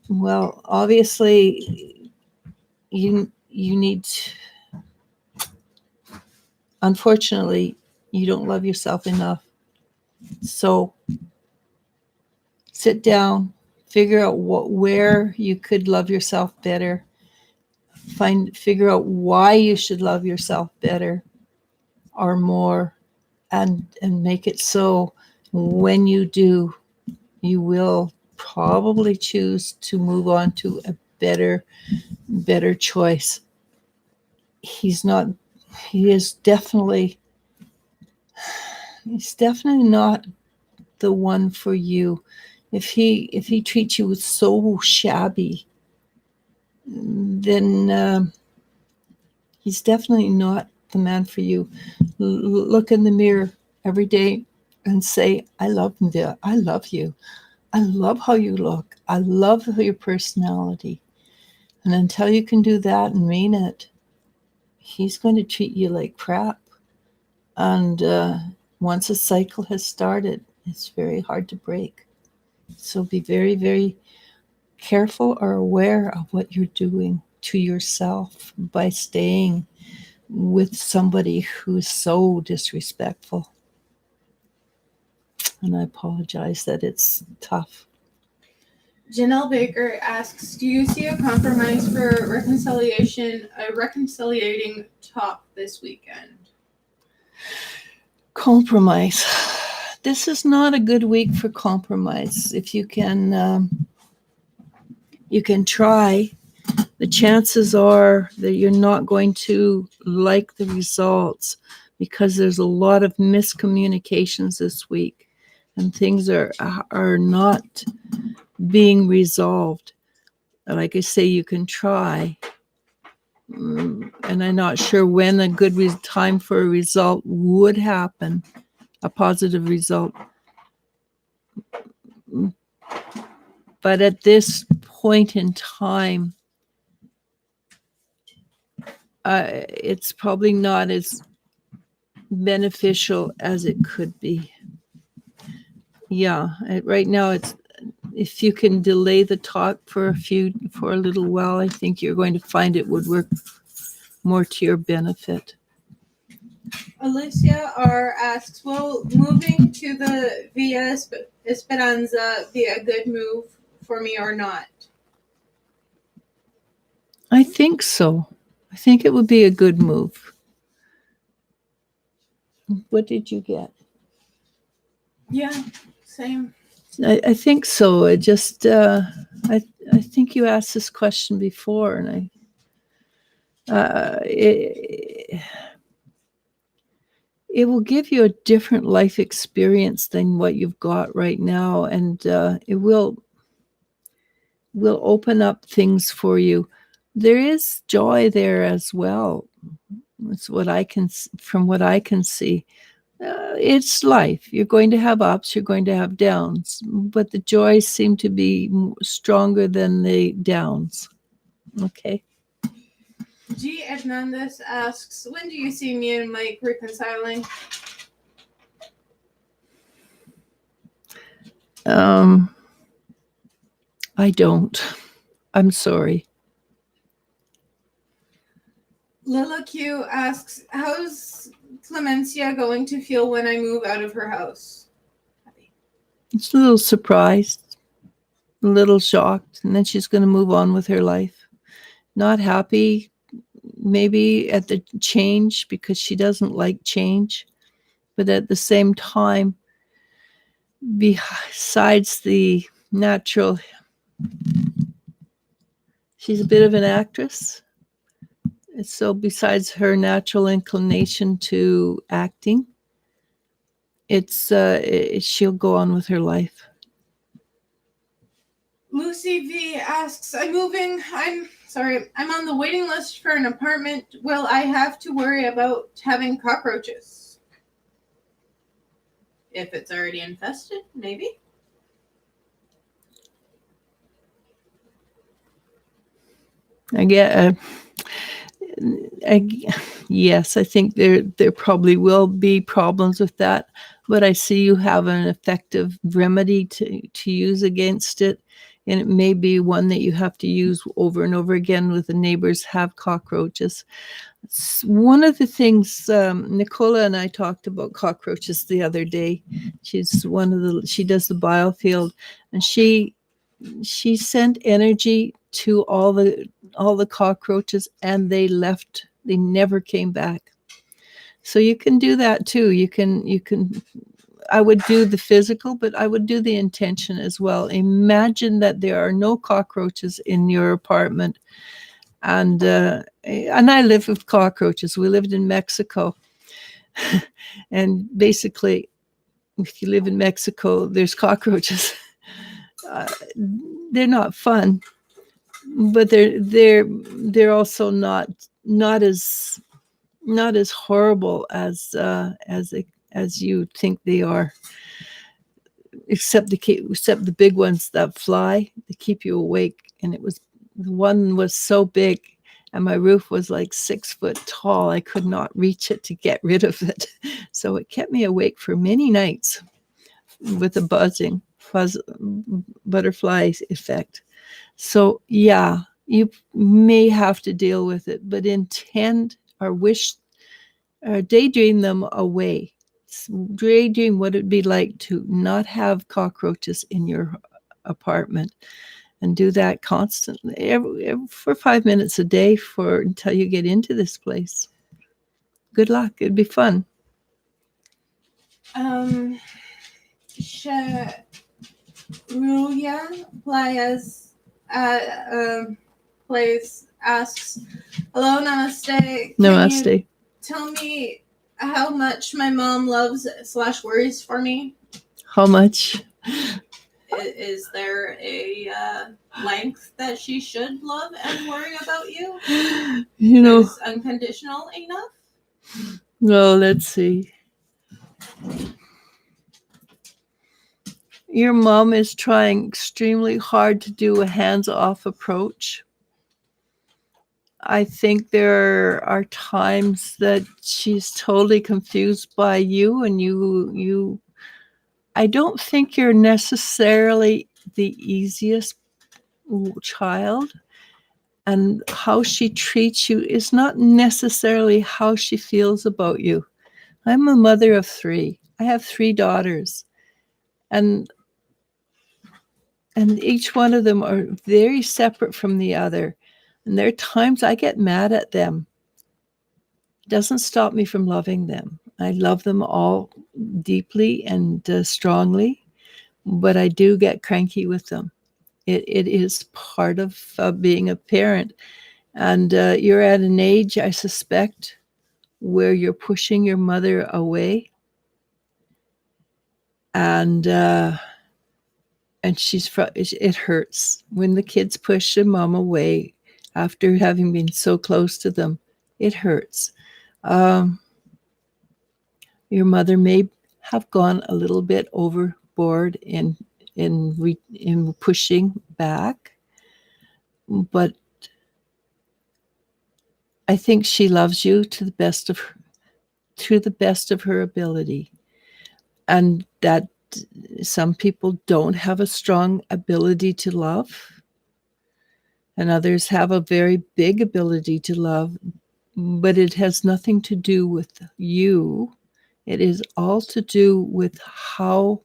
well, obviously you need to, unfortunately, you don't love yourself enough. So sit down, figure out where you could love yourself better. Figure out why you should love yourself better or more, and make it so when you do, you will probably choose to move on to a better choice. He is definitely not the one for you. If he treats you so shabby, then he's definitely not the man for you. Look in the mirror every day and say, I love you. I love you. I love how you look. I love your personality. And until you can do that and mean it, he's going to treat you like crap. And Once a cycle has started, it's very hard to break. So be very, very careful or aware of what you're doing to yourself by staying with somebody who's so disrespectful. And I apologize that it's tough. Janelle Baker asks, do you see a compromise for reconciliating talk this weekend? Compromise. This is not a good week for compromise. If you can try. The chances are that you're not going to like the results because there's a lot of miscommunications this week, and things are not being resolved. Like I say, you can try, and I'm not sure when a good time for a result would happen, a positive result. But at this point in time, it's probably not as beneficial as it could be. Yeah, right now it's, if you can delay the talk for a little while, I think you're going to find it would work more to your benefit. Alicia R. asks, will moving to the Via Esperanza be a good move for me or not? I think so. I think it would be a good move. What did you get? Yeah, same. I think so. I just, I think you asked this question before, and it will give you a different life experience than what you've got right now, and it will open up things for you. There is joy there as well. It's from what I can see. It's life. You're going to have ups, you're going to have downs, but the joys seem to be stronger than the downs. Okay. G. Hernandez asks, when do you see me and Mike reconciling? I don't. I'm sorry. Lila Q asks, how's Clemencia going to feel when I move out of her house? It's a little surprised, a little shocked, and then she's going to move on with her life. Not happy, maybe at the change, because she doesn't like change, but at the same time, besides the natural, she's a bit of an actress. So besides her natural inclination to acting, she'll go on with her life. Lucy V asks, I'm on the waiting list for an apartment. Will I have to worry about having cockroaches? If it's already infested, maybe. Yes, I think there probably will be problems with that, but I see you have an effective remedy to use against it, and it may be one that you have to use over and over again with the neighbors have cockroaches. One of the things, Nicola and I talked about cockroaches the other day. She does the biofield, and she sent energy to all the cockroaches, and they left. They never came back. So you can do that too. You can. I would do the physical, but I would do the intention as well. Imagine that there are no cockroaches in your apartment, and I live with cockroaches. We lived in Mexico, and basically, if you live in Mexico, there's cockroaches. They're not fun, but they're also not as horrible as you think they are. Except the big ones that fly, they keep you awake. And the one was so big, and my roof was like 6 foot tall. I could not reach it to get rid of it. So it kept me awake for many nights with a butterfly effect. So yeah, you may have to deal with it, but intend or wish or daydream them away. Daydream what it'd be like to not have cockroaches in your apartment, and do that constantly for 5 minutes a day until you get into this place. Good luck. It'd be fun. Sharuya asks, hello, namaste. Namaste. Can you tell me how much my mom loves / worries for me? How much? Is there a length that she should love and worry about you? You know, Is unconditional enough? well, let's see. Your mom is trying extremely hard to do a hands-off approach. I think there are times that she's totally confused by you, and you I don't think you're necessarily the easiest child, and how she treats you is not necessarily how she feels about you. I'm a mother of 3. I have 3 daughters, and each one of them are very separate from the other. And there are times I get mad at them. It doesn't stop me from loving them. I love them all deeply and strongly, but I do get cranky with them. It is part of being a parent. And you're at an age, I suspect, where you're pushing your mother away. And it hurts when the kids push their mom away after having been so close to them. It hurts. Your mother may have gone a little bit overboard in pushing back, but I think she loves you to the best of her ability, and that some people don't have a strong ability to love, and others have a very big ability to love, but it has nothing to do with you. It is all to do with how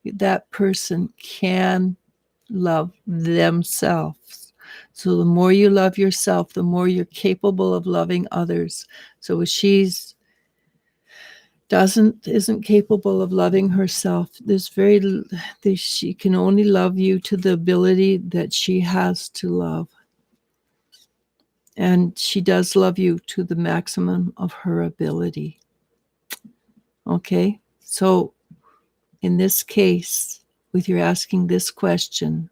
that person can love themselves. So the more you love yourself, the more you're capable of loving others. So if she's isn't capable of loving herself, she can only love you to the ability that she has to love. And she does love you to the maximum of her ability. Okay? So in this case, with your asking this question,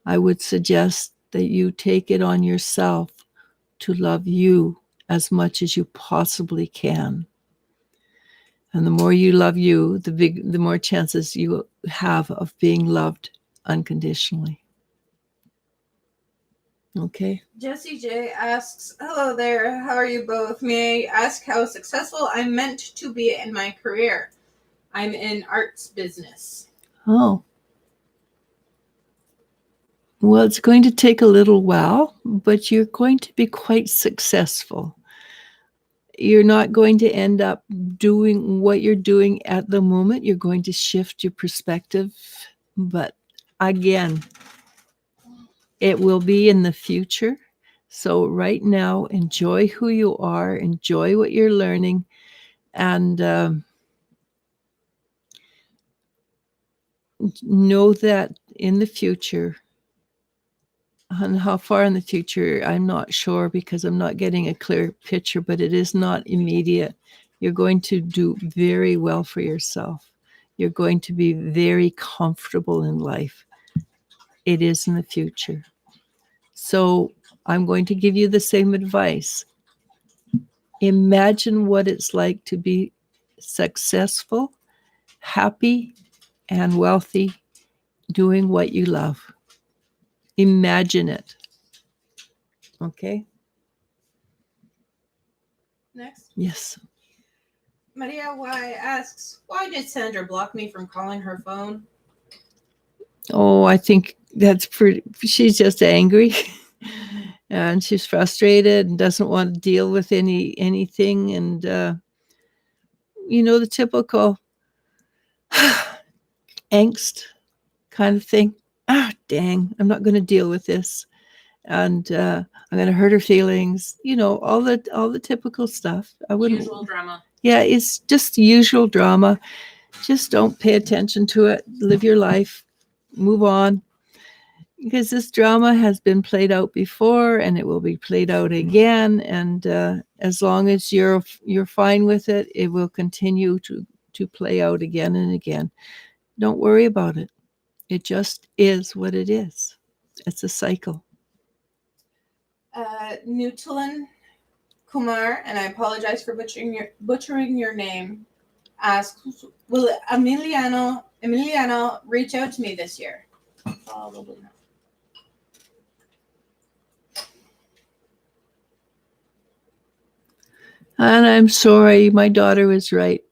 I would suggest that you take it on yourself to love you as much as you possibly can. And the more you love you, the more chances you have of being loved unconditionally. Okay. Jessie J asks, hello there, how are you both? May I ask how successful I'm meant to be in my career? I'm in arts business. Oh. Well, it's going to take a little while, but you're going to be quite successful. You're not going to end up doing what you're doing at the moment. You're going to shift your perspective. But again, it will be in the future. So right now, enjoy who you are, enjoy what you're learning, and know that in the future, and how far in the future, I'm not sure because I'm not getting a clear picture, but it is not immediate. You're going to do very well for yourself. You're going to be very comfortable in life. It is in the future. So I'm going to give you the same advice. Imagine what it's like to be successful, happy, and wealthy doing what you love. Imagine it. Okay? next. Yes. Maria Y asks, why did Sandra block me from calling her phone? Oh, I think that's pretty. She's just angry, and she's frustrated and doesn't want to deal with anything. And the typical angst kind of thing. Ah, dang! I'm not going to deal with this, and I'm going to hurt her feelings. All the typical stuff. I wouldn't. Usual drama. Yeah, it's just usual drama. Just don't pay attention to it. Live your life. Move on. Because this drama has been played out before, and it will be played out again. And as long as you're fine with it, it will continue to play out again and again. Don't worry about it. It just is what it is. It's a cycle. Nutalan Kumar, and I apologize for butchering your name, asks, will Emiliano reach out to me this year? Probably not. And I'm sorry, my daughter was right.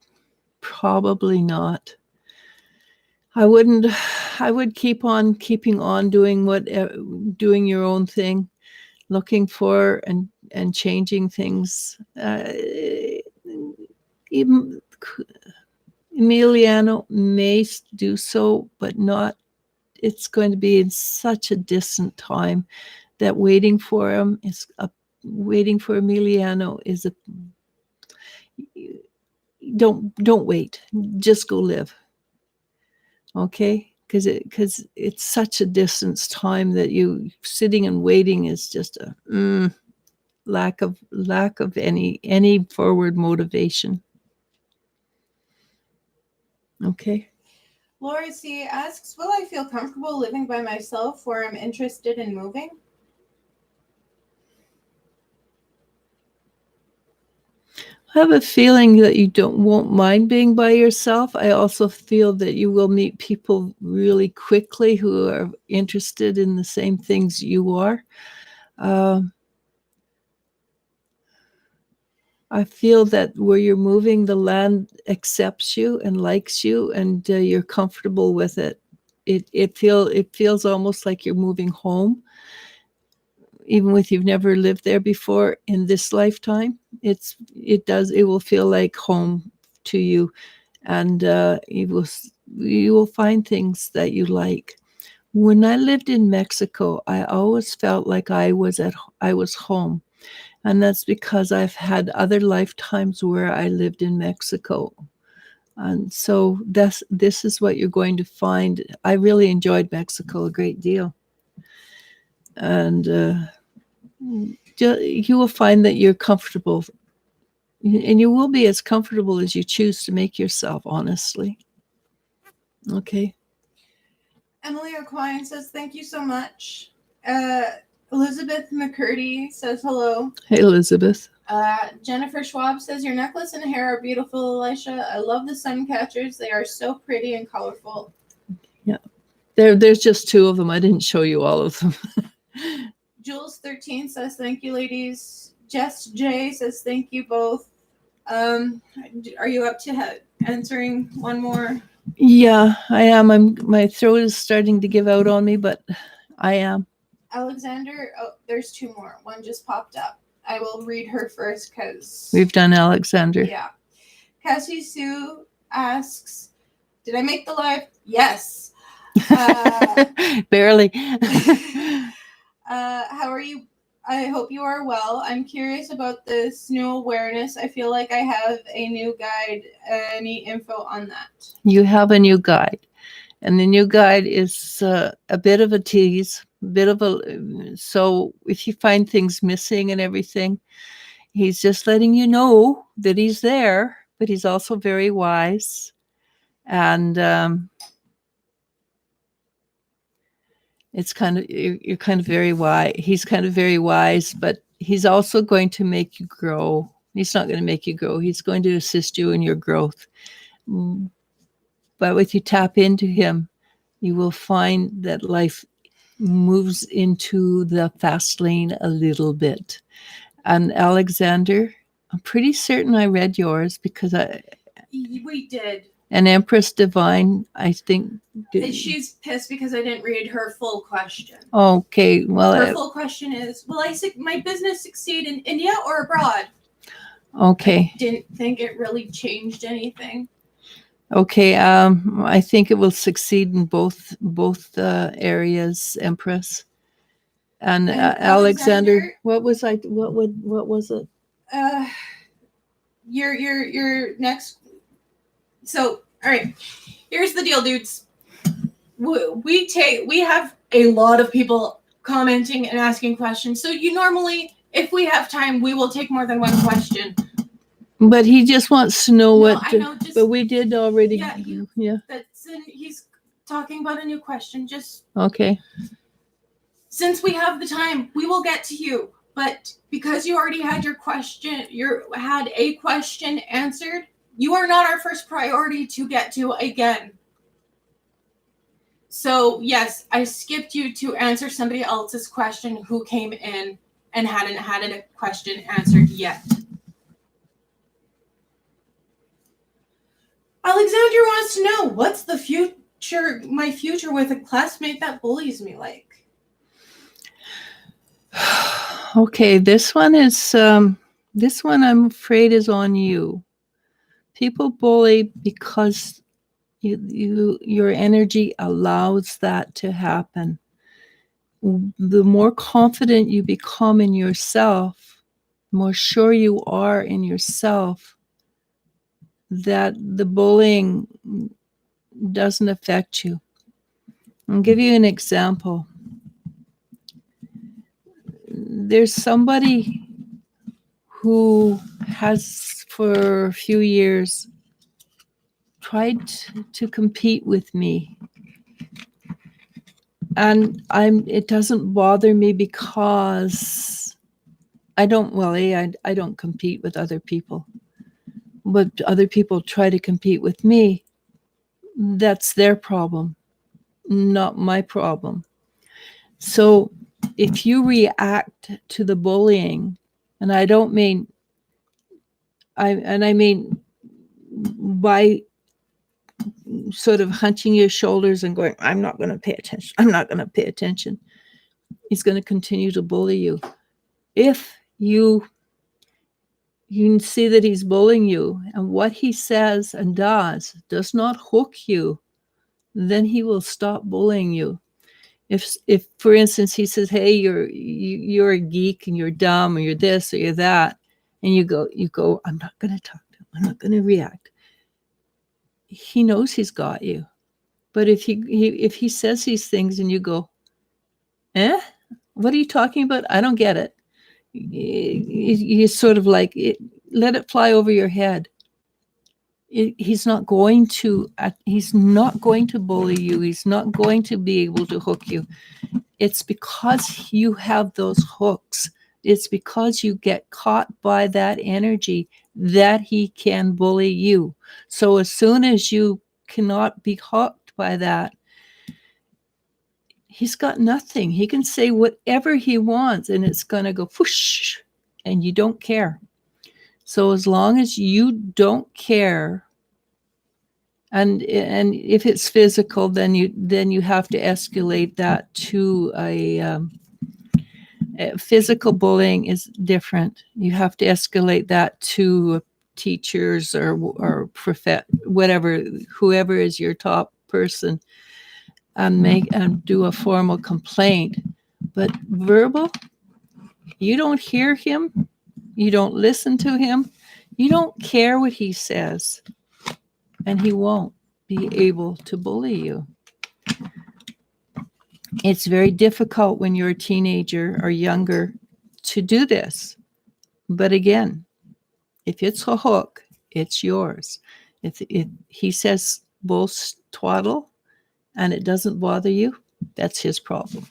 Probably not. I would keep on keeping on doing doing your own thing, looking for and changing things. Even Emiliano may do so, but not. It's going to be in such a distant time that waiting for Emiliano is a. Don't wait. Just go live. Okay, because it's such a distance time that you sitting and waiting is just a lack of any forward motivation. Okay. Laura C asks, will I feel comfortable living by myself or am interested in moving? I have a feeling that you won't mind being by yourself. I also feel that you will meet people really quickly who are interested in the same things you are. I feel that where you're moving, the land accepts you and likes you, and you're comfortable with it. It feels almost like you're moving home, even if you've never lived there before in this lifetime. It will feel like home to you, and you will find things that you like. When I lived in Mexico, I always felt like I was home. And that's because I've had other lifetimes where I lived in Mexico. And so this is what you're going to find. I really enjoyed Mexico a great deal. And you will find that you're comfortable. And you will be as comfortable as you choose to make yourself, honestly. Okay. Emily O'Quine says, thank you so much. Elizabeth McCurdy says hello. Hey, Elizabeth. Jennifer Schwab says, your necklace and hair are beautiful, Eliz-sha. I love the sun catchers. They are so pretty and colorful. Yeah. There's just two of them. I didn't show you all of them. Jules 13 says, thank you, ladies. Jess J says, thank you both. Are you up to answering one more? Yeah, I am. My throat is starting to give out on me, but I am. Alexander, oh, there's two more. One just popped up. I will read her first because we've done Alexander. Yeah. Cassie Sue asks, did I make the live? Yes. Barely. How are you? I hope you are well. I'm curious about this new awareness. I feel like I have a new guide. Any info on that? You have a new guide. And the new guide is a bit of a tease, so if you find things missing and everything, he's just letting you know that he's there, but he's also very wise. And you're kind of very wise. He's kind of very wise, but he's also going to make you grow. He's not going to make you grow. He's going to assist you in your growth. But if you tap into him, you will find that life moves into the fast lane a little bit. And Alexander, I'm pretty certain I read yours because We did. and Empress Divine, I think. And she's pissed because I didn't read her full question. Okay, well, Her full question is, will my business succeed in India or abroad? okay. I didn't think it really changed anything. Okay, I think it will succeed in both areas, Empress. And Alexander, what was it? Your next. So, all right. Here's the deal, dudes. We have a lot of people commenting and asking questions. So you normally, if we have time, we will take more than one question. But he just wants to know what. I know, but we did already. Yeah. He's talking about a new question. Just okay. Since we have the time, we will get to you. But because you already had your question, had a question answered, you are not our first priority to get to again. So yes, I skipped you to answer somebody else's question who came in and hadn't had a question answered yet. Alexander wants to know, what's my future with a classmate that bullies me like? Okay, this one I'm afraid is on you. People bully because your energy allows that to happen. The more confident you become in yourself, the more sure you are in yourself that the bullying doesn't affect you. I'll give you an example. There's somebody who has for a few years tried to compete with me. And it doesn't bother me because I don't compete with other people. But other people try to compete with me. That's their problem, not my problem. So if you react to the bullying, and I don't mean I mean by sort of hunching your shoulders and going, I'm not going to pay attention. I'm not going to pay attention. He's going to continue to bully you. If you see that he's bullying you and what he says and does not hook you, then he will stop bullying you. If for instance he says, hey, you're a geek and you're dumb or you're this or you're that, and you go, I'm not going to talk to him. I'm not going to react. He knows he's got you. But if he says these things and you go, what are you talking about? I don't get it. You sort of like let it fly over your head. He's not going to bully you. He's not going to be able to hook you. It's because you have those hooks. It's because you get caught by that energy that he can bully you. So as soon as you cannot be hooked by that, he's got nothing. He can say whatever he wants and it's going to go whoosh, and you don't care. So as long as you don't care, and if it's physical, then you have to escalate that to a physical bullying is different. You have to escalate that to teachers or whatever, whoever is your top person, and do a formal complaint. But verbal, you don't hear him, you don't listen to him, you don't care what he says, and he won't be able to bully you. It's very difficult when you're a teenager or younger to do this. But again, if it's a hook, it's yours. If he says bull twaddle and it doesn't bother you, that's his problem.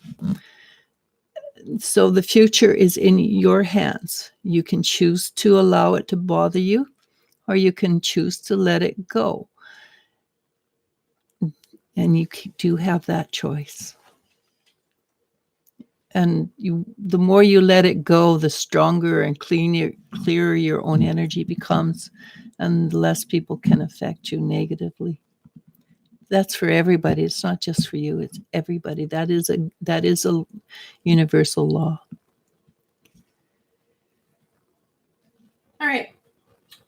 So the future is in your hands. You can choose to allow it to bother you, or you can choose to let it go. And you do have that choice. And the more you let it go, the stronger and clearer your own energy becomes, and less people can affect you negatively. That's for everybody. It's not just for you. It's everybody. That is a universal law. All right.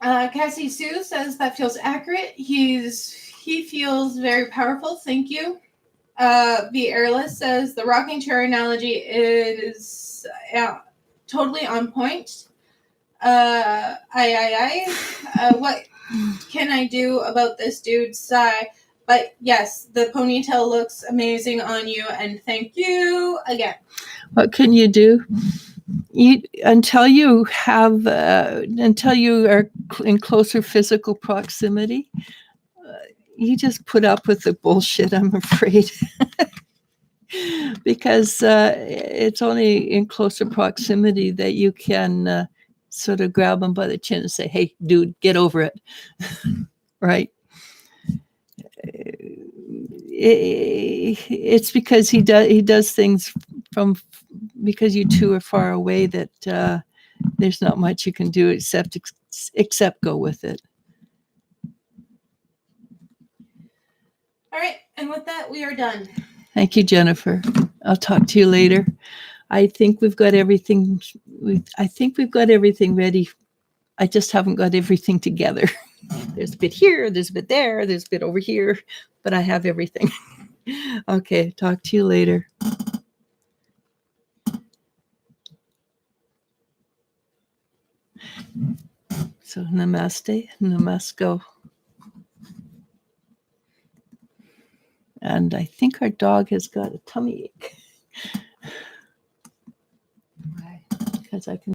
Cassie Sue says that feels accurate. He feels very powerful. Thank you. The Airless says the rocking chair analogy is totally on point. What can I do about this dude? Sigh. But yes, the ponytail looks amazing on you, and thank you again. What can you do? Until you are in closer physical proximity, you just put up with the bullshit, I'm afraid. Because it's only in closer proximity that you can sort of grab him by the chin and say, hey, dude, get over it. Right? It's because he does things because you two are far away that there's not much you can do except go with it. All right, and with that, we are done. Thank you, Jennifer. I'll talk to you later. I think we've got everything. I think we've got everything ready. I just haven't got everything together. There's a bit here, there's a bit there, there's a bit over here, but I have everything. Okay, talk to you later. So namaste, namasko. And I think our dog has got a tummy ache. Because I can